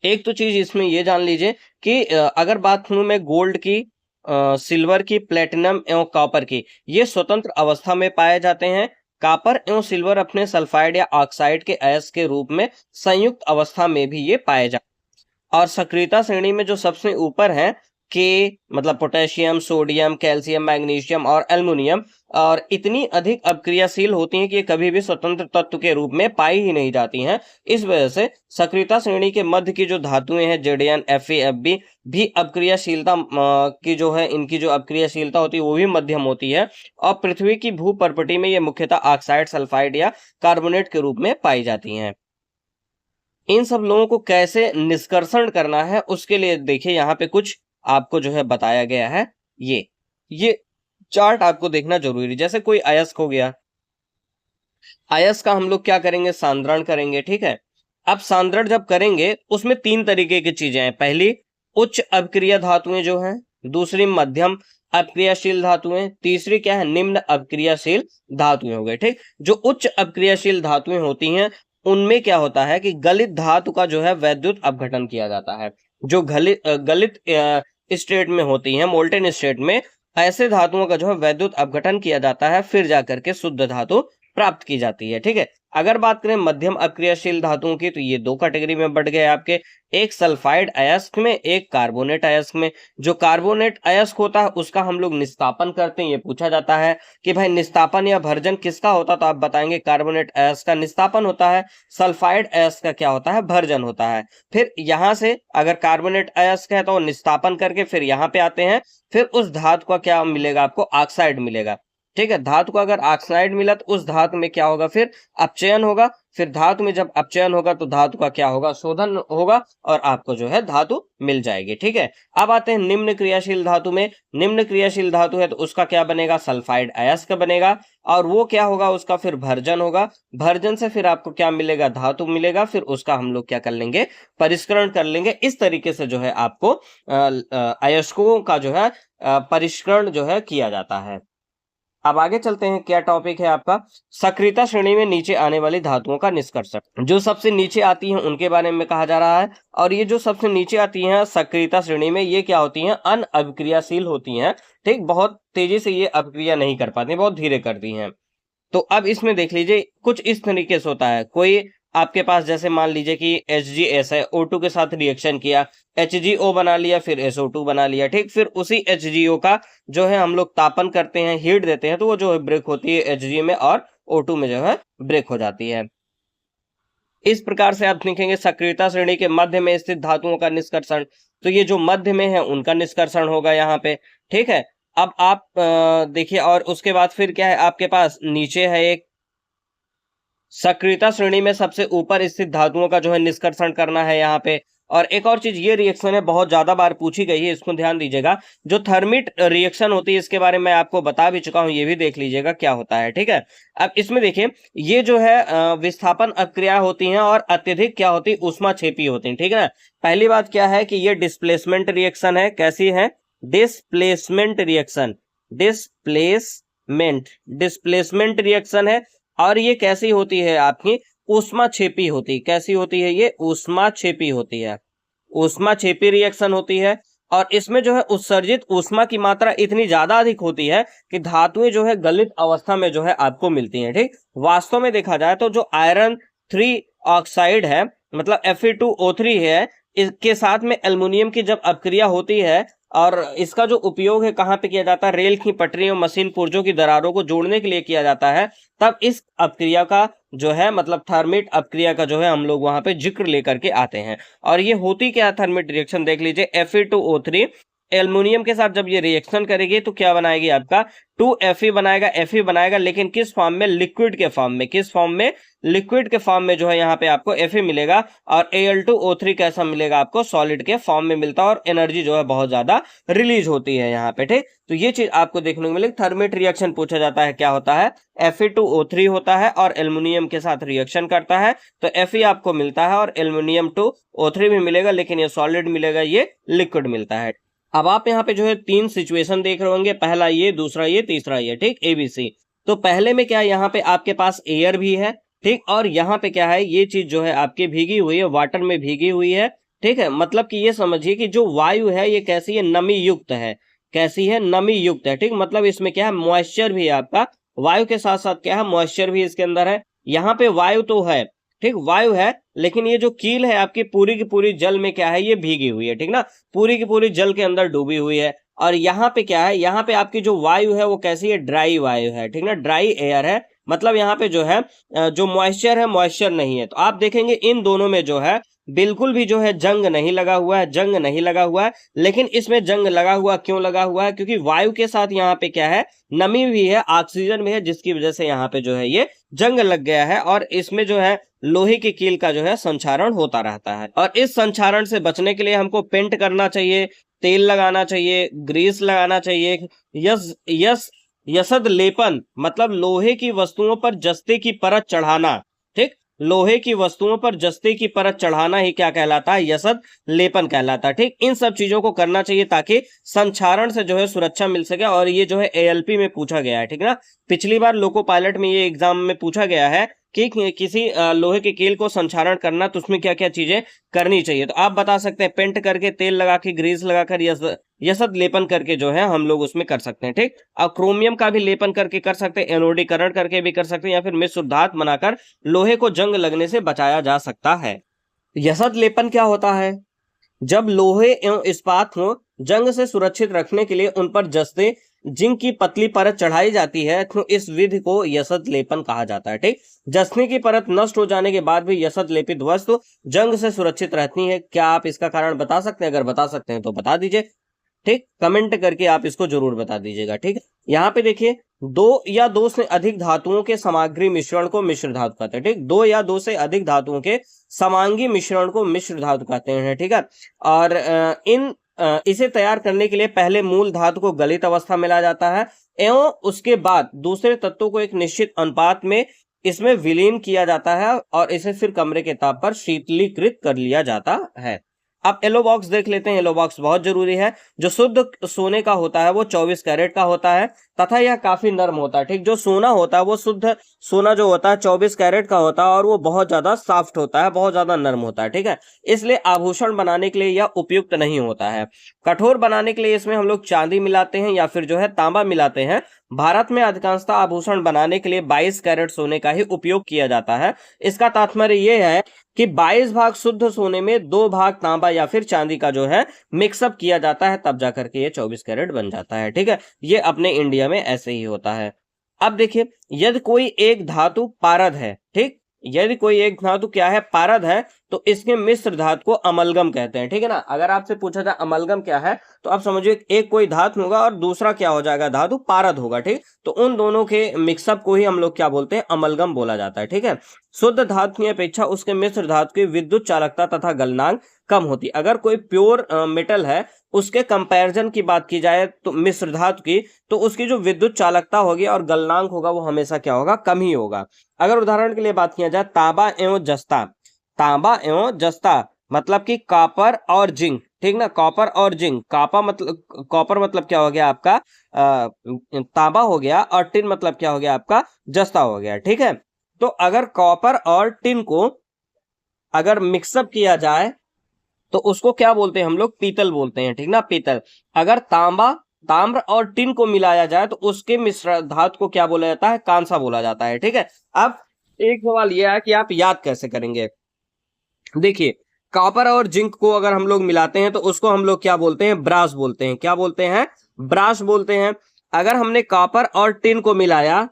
एक तो चीज इसमें ये जान लीजिए कि अगर बात करूं मैं गोल्ड की, सिल्वर की, प्लेटिनम एवं कॉपर की, ये स्वतंत्र अवस्था में पाए जाते हैं। कॉपर एवं सिल्वर अपने सल्फाइड या ऑक्साइड के अयस्क के रूप में संयुक्त अवस्था में भी ये पाए जाते हैं। और सक्रियता श्रेणी में जो सबसे ऊपर है, के मतलब पोटेशियम, सोडियम, कैल्शियम, मैग्नीशियम और एल्युमिनियम, और इतनी अधिक अपक्रियाशील होती हैं कि ये कभी भी स्वतंत्र तत्व के रूप में पाई ही नहीं जाती हैं। इस वजह से सक्रियता श्रेणी के मध्य की जो धातुएं हैं, Zn, Fe, Fb भी अपक्रियाशीलता की जो है, इनकी जो अपक्रियाशीलता होती है वो भी मध्यम होती है। और पृथ्वी की भूपर्पटी में ये मुख्यतः ऑक्साइड, सल्फाइड या कार्बोनेट के रूप में पाई जाती हैं। इन सब लोगों को कैसे निष्कर्षण करना है उसके लिए देखिए यहाँ पे कुछ आपको जो है बताया गया है। ये चार्ट आपको देखना जरूरी है। जैसे कोई अयस्क हो गया, अयस्क का हम लोग क्या करेंगे, सांद्रण करेंगे, ठीक है। अब सांद्रण जब करेंगे उसमें 3 तरीके की चीजें हैं। पहली उच्च अपक्रिया धातुएं जो हैं, दूसरी मध्यम अपक्रियाशील धातुएं, तीसरी क्या है, निम्न अपक्रियाशील धातुएं हो गए, ठीक। जो उच्च अपक्रियाशील धातुएं होती हैं उनमें क्या होता है कि गलित धातु का जो है वैद्युत अपघटन किया जाता है। जो गलित स्टेट में होती हैं, मोल्टेन स्टेट में, ऐसे धातुओं का जो है वैद्युत अपघटन किया जाता है, फिर जाकर के शुद्ध धातु प्राप्त की जाती है, ठीक है। अगर बात करें मध्यम अक्रियाशील धातुओं की, तो ये दो कैटेगरी में बढ़ गए आपके, एक सल्फाइड अयस्क में, एक कार्बोनेट अयस्क में। जो कार्बोनेट अयस्क होता है उसका हम लोग निस्तापन करते हैं। ये पूछा जाता है कि भाई निस्तापन या भर्जन किसका होता, तो आप बताएंगे कार्बोनेट अयस्क का निस्तापन होता है, सल्फाइड अयस्क का क्या होता है, भर्जन होता है। फिर यहां से अगर कार्बोनेट अयस्क है तो निस्तापन करके फिर यहाँ पे आते हैं, फिर उस धातु का क्या मिलेगा आपको, ऑक्साइड मिलेगा। ठीक है, धातु को अगर ऑक्साइड मिला तो उस धातु में क्या होगा, फिर अपचयन होगा। फिर धातु में जब अपचयन होगा तो धातु का क्या होगा, शोधन होगा, और आपको जो है धातु मिल जाएगी। ठीक है, अब आते हैं निम्न क्रियाशील धातु में। निम्न क्रियाशील धातु है तो उसका क्या बनेगा, सल्फाइड अयस्क बनेगा, और वो क्या होगा, उसका फिर भर्जन होगा। भर्जन से फिर आपको क्या मिलेगा, धातु मिलेगा, फिर उसका हम लोग क्या कर लेंगे, परिष्करण कर लेंगे। इस तरीके से जो है आपको अयस्कों का जो है परिष्करण जो है किया जाता है। अब आगे चलते हैं, क्या टॉपिक है आपका, सक्रियता श्रेणी में नीचे आने वाली धातुओं का निष्कर्षण। जो सबसे नीचे आती हैं उनके बारे में कहा जा रहा है, और ये जो सबसे नीचे आती हैं सक्रियता श्रेणी में, ये क्या होती हैं, अनअभिक्रियाशील होती हैं। ठीक, बहुत तेजी से ये अभिक्रिया नहीं कर पाती, बहुत धीरे करती हैं। तो अब इसमें देख लीजिए कुछ इस तरीके से होता है, कोई आपके पास जैसे मान लीजिए कि HgS है, O2 के साथ रिएक्शन किया, HgO बना लिया, फिर SO2 बना लिया। ठीक, फिर उसी HgO का जो है हम लोग तापन करते हैं, हीट देते हैं, तो वो जो है ब्रेक होती है Hg में, और O2 में जो है ब्रेक हो जाती है। इस प्रकार से आप देखेंगे सक्रियता श्रेणी के मध्य में स्थित धातुओं का निष्कर्षण, तो ये जो मध्य में है उनका निष्कर्षण होगा यहाँ पे। ठीक है, अब आप देखिए, और उसके बाद फिर क्या है आपके पास, नीचे है एक सक्रियता श्रेणी में सबसे ऊपर स्थित धातुओं का जो है निष्कर्षण करना है यहाँ पे। और एक और चीज, ये रिएक्शन है बहुत ज्यादा बार पूछी गई है, इसको ध्यान दीजिएगा। जो थर्मिट रिएक्शन होती है इसके बारे में आपको बता भी चुका हूं, ये भी देख लीजिएगा क्या होता है। ठीक है, अब इसमें देखिए, ये जो है विस्थापन अक्रिया होती हैं और अत्यधिक क्या होती है, ऊष्माक्षेपी होती हैं। ठीक है ना, पहली बात क्या है कि ये डिस्प्लेसमेंट रिएक्शन है। कैसी है, डिस्प्लेसमेंट रिएक्शन, डिस्प्लेसमेंट रिएक्शन है। और ये कैसी होती है आपकी, ऊष्माक्षेपी होती। कैसी होती है ये, ऊष्माक्षेपी होती है, ऊष्माक्षेपी रिएक्शन होती है। और इसमें जो है उत्सर्जित ऊष्मा की मात्रा इतनी ज्यादा अधिक होती है कि धातुएं जो है गलित अवस्था में जो है आपको मिलती हैं। ठीक, वास्तव में देखा जाए तो जो आयरन 3 ऑक्साइड है, मतलब Fe2O3 है, इसके साथ में एल्युमिनियम की जब अपक्रिया होती है, और इसका जो उपयोग है कहाँ पे किया जाता है, रेल की पटरियों, मशीन पुर्जों की दरारों को जोड़ने के लिए किया जाता है, तब इस अपक्रिया का जो है मतलब थर्मिट अपक्रिया का जो है हम लोग वहां पे जिक्र लेकर के आते हैं। और ये होती क्या है थर्मिट रिएक्शन, देख लीजिए, Fe2O3 एल्युमिनियम के साथ जब ये रिएक्शन करेगी तो क्या बनाएगी आपका, 2Fe बनाएगा, Fe बनाएगा, लेकिन किस फॉर्म में, लिक्विड के फॉर्म में। किस फॉर्म में, लिक्विड के फॉर्म में जो है यहाँ पे आपको Fe मिलेगा। और Al2O3 कैसा मिलेगा आपको, सॉलिड के फॉर्म में मिलता है, और एनर्जी जो है बहुत ज्यादा रिलीज होती है यहाँ पे। ठीक, तो ये चीज आपको देखने को मिलेगी। थर्मिट रिएक्शन पूछा जाता है, क्या होता है, Fe2O3 होता है और एल्युमिनियम के साथ रिएक्शन करता है, तो Fe आपको मिलता है और एल्युमिनियम 2O3 भी मिलेगा, लेकिन ये सॉलिड मिलेगा, ये लिक्विड मिलता है। अब आप यहाँ पे जो है 3 सिचुएशन देख रहे होंगे, पहला ये, दूसरा ये, तीसरा ये। ठीक, ABC। तो पहले में क्या है, यहाँ पे आपके पास एयर भी है। ठीक, और यहाँ पे क्या है, ये चीज जो है आपकी भीगी हुई है, वाटर में भीगी हुई है। ठीक है, मतलब कि ये समझिए कि जो वायु है ये कैसी है, नमी युक्त है। कैसी है, नमी युक्त है। ठीक, मतलब इसमें क्या है, मॉइस्चर भी है आपका, वायु के साथ साथ क्या है, मॉइस्चर भी इसके अंदर है। यहाँ पे वायु तो है, ठीक, वायु है, लेकिन ये जो कील है आपकी पूरी की पूरी जल में क्या है, ये भीगी हुई है। ठीक ना, पूरी की पूरी जल के अंदर डूबी हुई है। और यहाँ पे क्या है, यहाँ पे आपकी जो वायु है वो कैसी है, ड्राई वायु है। ठीक ना, ड्राई एयर है, मतलब यहाँ पे जो है जो मॉइस्चर है, मॉइस्चर नहीं है। तो आप देखेंगे इन दोनों में जो है बिल्कुल भी जो है जंग नहीं लगा हुआ है, जंग नहीं लगा हुआ है। लेकिन इसमें जंग लगा हुआ, क्यों लगा हुआ है, क्योंकि वायु के साथ यहाँ पे क्या है, नमी भी है, ऑक्सीजन भी है, जिसकी वजह से यहाँ पे जो है ये जंग लग गया है। और इसमें जो है लोहे की कील का जो है संचारण होता रहता है। और इस संचारण से बचने के लिए हमको पेंट करना चाहिए, तेल लगाना चाहिए, ग्रीस लगाना चाहिए, यसद लेपन, मतलब लोहे की वस्तुओं पर जस्ते की परत चढ़ाना। ठीक, लोहे की वस्तुओं पर जस्ते की परत चढ़ाना ही क्या कहलाता है, यसद लेपन कहलाता है। ठीक, इन सब चीजों को करना चाहिए ताकि संचारण से जो है सुरक्षा मिल सके। और ये जो है ALP में पूछा गया है। ठीक ना, पिछली बार लोको पायलट में ये एग्जाम में पूछा गया है कि किसी लोहे के कील को संक्षारण करना, तो उसमें क्या क्या चीजें करनी चाहिए। तो आप बता सकते हैं पेंट करके, तेल लगा के, ग्रीस लगाकर, यसद लेपन करके जो है हम लोग उसमें कर सकते हैं। ठीक, और क्रोमियम का भी लेपन करके कर सकते हैं, एनोडीकरण करके भी कर सकते हैं, या फिर मिश्र धातु बनाकर लोहे को जंग लगने से बचाया जा सकता है। यसद लेपन क्या होता है? जब लोहे एवं इस्पात को जंग से सुरक्षित रखने के लिए उन पर जस्ते जिंक की पतली परत चढ़ाई जाती है, तो इस विधि को यसद लेपन कहा जाता है। ठीक, जस्ने की परत नष्ट हो जाने के बाद भी यसद लेपित वस्तु जंग से सुरक्षित रहती है। क्या आप इसका कारण बता सकते हैं? अगर बता सकते हैं तो बता दीजिए। ठीक, कमेंट करके आप इसको जरूर बता दीजिएगा। ठीक है, यहाँ पे देखिए, दो या दो से अधिक धातुओं के सामग्री मिश्रण को मिश्र धातु कहते हैं। ठीक, दो या दो से अधिक धातुओं के समांगी मिश्रण को मिश्र धातु कहते हैं। ठीक है, और इसे तैयार करने के लिए पहले मूल धातु को गलित अवस्था में लाया जाता है एवं उसके बाद दूसरे तत्वों को एक निश्चित अनुपात में इसमें विलीन किया जाता है और इसे फिर कमरे के ताप पर शीतलीकृत कर लिया जाता है। अब येलो बॉक्स देख लेते हैं। येलो बॉक्स बहुत जरूरी है। जो शुद्ध सोने का होता है वो 24 कैरेट का होता है तथा यह काफी नर्म होता है। ठीक, जो सोना होता है वो शुद्ध सोना जो होता है 24 कैरेट का होता है और वो बहुत ज्यादा सॉफ्ट होता है, बहुत ज्यादा नर्म होता है। ठीक है, इसलिए आभूषण बनाने के लिए यह उपयुक्त नहीं होता है। कठोर बनाने के लिए इसमें हम लोग चांदी मिलाते हैं या फिर जो है तांबा मिलाते हैं। भारत में अधिकांशतः आभूषण बनाने के लिए 22 कैरेट सोने का ही उपयोग किया जाता है। इसका तात्पर्य यह है कि 22 भाग शुद्ध सोने में 2 भाग तांबा या फिर चांदी का जो है मिक्सअप किया जाता है, तब जाकर के ये 24 कैरेट बन जाता है। ठीक है, ये अपने इंडिया में ऐसे ही होता है। अब देखिए, यदि कोई एक धातु पारद है, ठीक, यदि कोई एक धातु क्या है, पारद है, तो इसके मिश्र धातु को अमलगम कहते हैं। ठीक है ना, अगर आपसे पूछा जाए अमलगम क्या है, तो आप समझिए एक कोई धातु होगा और दूसरा क्या हो जाएगा, धातु पारद होगा। ठीक, तो उन दोनों के मिक्सअप को ही हम लोग क्या बोलते हैं, अमलगम बोला जाता है। ठीक है, शुद्ध धातु की अपेक्षा उसके मिश्र धातु की विद्युत चालकता तथा गलनांक कम होती। अगर कोई प्योर मेटल है, उसके कंपैरिजन की बात की जाए तो मिश्र धातु की, तो उसकी जो विद्युत चालकता होगी और गलनांक होगा वो हमेशा क्या होगा, कम ही होगा। अगर उदाहरण के लिए बात किया जाए तांबा एवं जस्ता, तांबा एवं जस्ता मतलब कि कॉपर और जिंक। ठीक ना, कॉपर और जिंक, कॉपर मतलब क्या हो गया आपका तांबा हो गया, और टिन मतलब क्या हो गया आपका जस्ता हो गया। ठीक है, तो अगर कॉपर और टिन को अगर मिक्सअप किया जाए तो उसको क्या बोलते हैं हम लोग, पीतल बोलते हैं। ठीक ना, पीतल। अगर ताम्र और टिन को मिलाया जाए तो उसके मिश्र धातु को क्या बोला जाता है, कांसा बोला जाता है। ठीक है, अब एक सवाल यह है कि आप याद कैसे करेंगे। देखिए, कॉपर और जिंक को अगर हम लोग मिलाते हैं तो उसको हम लोग क्या बोलते हैं, ब्रास बोलते हैं। क्या बोलते हैं, ब्रास बोलते हैं। अगर हमने कॉपर और टिन को मिलाया,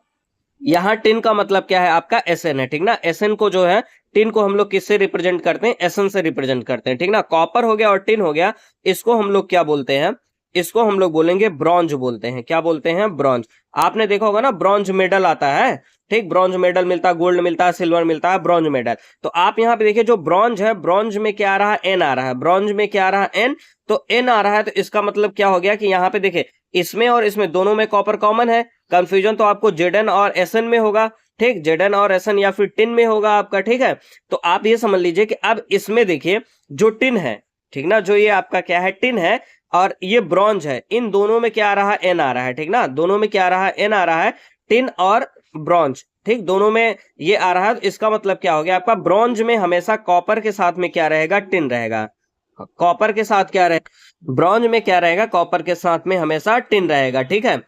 यहाँ टिन का मतलब क्या है आपका, एसएन है। ठीक ना, एसएन को जो है, टिन को हम लोग किससे रिप्रेजेंट करते हैं, एसएन से रिप्रेजेंट करते हैं। ठीक ना, कॉपर हो गया और टिन हो गया, इसको हम लोग क्या बोलते हैं, इसको हम लोग बोलेंगे ब्रॉन्ज बोलते हैं। क्या बोलते हैं, ब्रॉन्ज। आपने देखा होगा ना, ब्रॉन्ज मेडल आता है। ठीक, ब्रॉन्ज मेडल मिलता है, गोल्ड मिलता है, सिल्वर मिलता है, ब्रॉन्ज मेडल। तो आप यहाँ पे देखिए, जो ब्रॉन्ज है, ब्रॉन्ज में क्या आ रहा है, एन आ रहा है। ब्रॉन्ज में क्या आ रहा है, एन। तो एन आ रहा है, तो इसका मतलब क्या हो गया कि यहाँ पे देखिए, इसमें और इसमें दोनों में कॉपर कॉमन है। कंफ्यूजन तो आपको जेडन और एसएन में होगा। ठीक, जेडन और एसएन या फिर टिन में होगा आपका। ठीक है, तो आप ये समझ लीजिए कि अब इसमें देखिए, जो टिन है, ठीक ना, जो ये आपका क्या है, टिन है, और ये ब्रॉन्ज है, इन दोनों में क्या आ रहा है, एन आ रहा है। ठीक ना, दोनों में क्या आ रहा है, एन आ रहा है, टिन और ब्रॉन्ज। ठीक, दोनों में ये आ रहा है, तो इसका मतलब क्या हो गया आपका, ब्रॉन्ज में हमेशा कॉपर के साथ में क्या रहेगा, टिन रहेगा। कॉपर के साथ क्या रहेगा, ब्रॉन्ज में क्या रहेगा, कॉपर के साथ में हमेशा टिन रहेगा। ठीक है,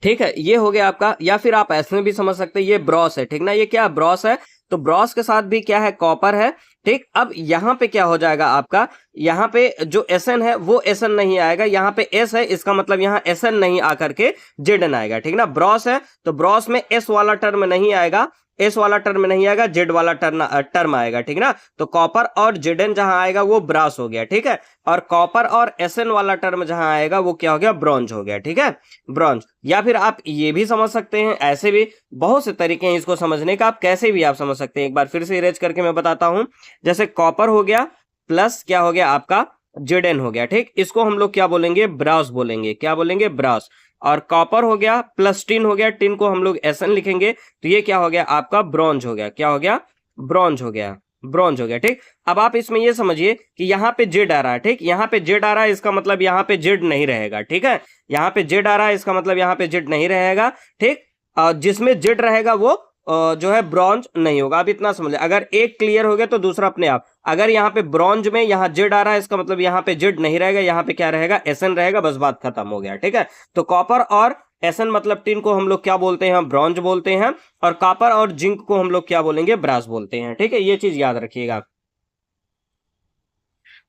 ठीक है, ये हो गया आपका। या फिर आप ऐसे में भी समझ सकते हैं, ये ब्रॉस है। ठीक ना, ये क्या ब्रॉस है, तो ब्रॉस के साथ भी क्या है, कॉपर है। ठीक, अब यहाँ पे क्या हो जाएगा आपका, यहाँ पे जो एसएन है वो एसएन नहीं आएगा, यहाँ पे एस है, इसका मतलब यहाँ एसएन नहीं आकर के जेडन आएगा। ठीक ना, ब्रॉस है तो ब्रॉस में एस वाला टर्म नहीं आएगा, एस वाला टर्म नहीं आएगा, जेड वाला टर्म आएगा। ठीक ना, तो कॉपर और जेडन जहां आएगा वो ब्रास हो गया। ठीक है, और कॉपर और एसएन वाला टर्म जहां आएगा वो क्या हो गया, ब्रॉन्ज हो गया। ठीक है, ब्रॉन्ज। या फिर आप ये भी समझ सकते हैं, ऐसे भी बहुत से तरीके हैं इसको समझने का, आप कैसे भी आप समझ सकते हैं। एक बार फिर से इरेज करके मैं बताता हूं। जैसे कॉपर हो गया प्लस क्या हो गया आपका, जेडन हो गया। ठीक, इसको हम लोग क्या बोलेंगे, ब्रास बोलेंगे। क्या बोलेंगे, ब्रास। और कॉपर हो गया प्लस टिन हो गया, टिन को हम लोग एसएन लिखेंगे, तो ये क्या हो गया आपका, ब्रॉन्ज हो गया। क्या हो गया, ब्रॉन्ज हो गया, ब्रॉन्ज हो गया। ठीक, अब आप इसमें ये समझिए कि यहाँ पे जेड आ रहा है। ठीक, यहाँ पे जेड आ रहा है, इसका मतलब यहाँ पे जेड नहीं रहेगा। ठीक है, यहाँ पे जेड आ रहा है, इसका मतलब यहाँ पे जेड नहीं रहेगा। ठीक, और जिसमें जेड रहेगा वो जो है ब्रॉन्ज नहीं होगा। अब इतना समझ, अगर एक क्लियर हो गया तो दूसरा अपने आप। अगर यहाँ पे ब्रॉन्ज में यहाँ जेड आ रहा है, इसका मतलब यहाँ पे जेड नहीं रहेगा, यहाँ पे क्या रहेगा, एसएन रहेगा, बस बात खत्म हो गया। ठीक है, तो कॉपर और एसएन मतलब टिन को हम लोग क्या बोलते हैं, ब्रॉन्ज बोलते हैं, और कॉपर और जिंक को हम लोग क्या बोलेंगे, ब्रास बोलते हैं। ठीक है, ये चीज याद रखिएगा।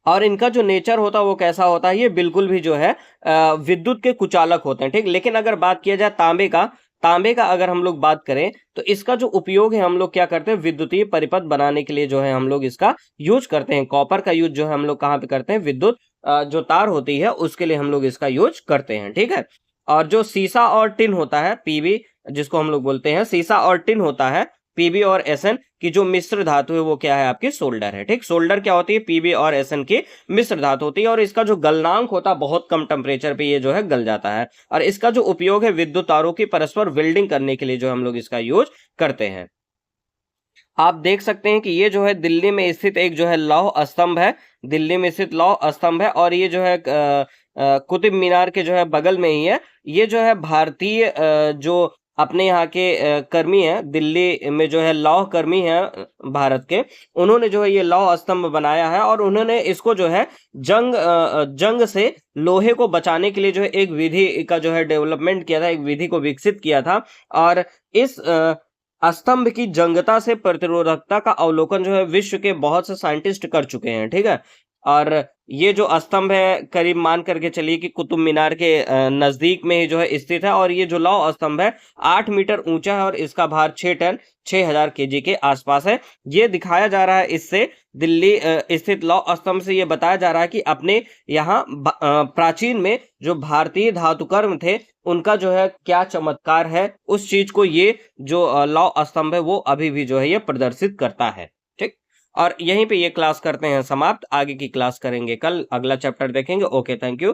और इनका जो नेचर होता है वो कैसा होता है, ये बिल्कुल भी जो है विद्युत के कुचालक होते हैं। ठीक, लेकिन अगर बात किया जाए तांबे का अगर हम लोग बात करें तो इसका जो उपयोग है हम लोग क्या करते हैं, विद्युतीय परिपथ बनाने के लिए जो है हम लोग इसका यूज करते हैं। कॉपर का यूज जो है हम लोग कहाँ पे करते हैं, विद्युत जो तार होती है उसके लिए हम लोग इसका यूज करते हैं। ठीक है, और जो सीसा और टिन होता है, पीबी जिसको हम लोग बोलते हैं, सीसा और टिन होता है, पीबी और एसएन की जो मिश्र धातु है वो क्या है, आपकी सोल्डर है। ठीक, सोल्डर क्या होती है, पीबी और एसएन की मिश्र धातु होती है, और इसका जो गलनांक होता है बहुत कम टेम्परेचर पे ये जो है गल जाता है। और इसका जो उपयोग है विद्युत तारों की परस्पर वेल्डिंग करने के लिए जो हम लोग इसका यूज करते हैं। आप देख सकते हैं कि ये जो है दिल्ली में स्थित एक जो है लौह स्तंभ है, दिल्ली में स्थित लौह स्तंभ है, और ये जो है कुतुब मीनार के जो है बगल में ही है। ये जो है भारतीय जो अपने यहाँ के कर्मी हैं, दिल्ली में जो है लौह कर्मी हैं भारत के, उन्होंने जो है ये लौह स्तंभ बनाया है, और उन्होंने इसको जो है जंग से लोहे को बचाने के लिए जो है एक विधि का जो है डेवलपमेंट किया था, एक विधि को विकसित किया था। और इस स्तंभ की जंगता से प्रतिरोधकता का अवलोकन जो है विश्व के बहुत से साइंटिस्ट कर चुके हैं। ठीक है, और ये जो स्तंभ है करीब मान करके चलिए कि कुतुब मीनार के नजदीक में ही जो है स्थित है, और ये जो लौह स्तंभ है 8 मीटर ऊंचा है, और इसका भार 6 टन 6000 केजी के आसपास है। ये दिखाया जा रहा है इससे, दिल्ली स्थित लौह स्तंभ से ये बताया जा रहा है कि अपने यहाँ प्राचीन में जो भारतीय धातुकर्म थे उनका जो है क्या चमत्कार है, उस चीज को ये जो लौह स्तंभ है वो अभी भी जो है ये प्रदर्शित करता है। ठीक, और यहीं पे ये क्लास करते हैं समाप्त, आगे की क्लास करेंगे कल, अगला चैप्टर देखेंगे। Okay, thank you.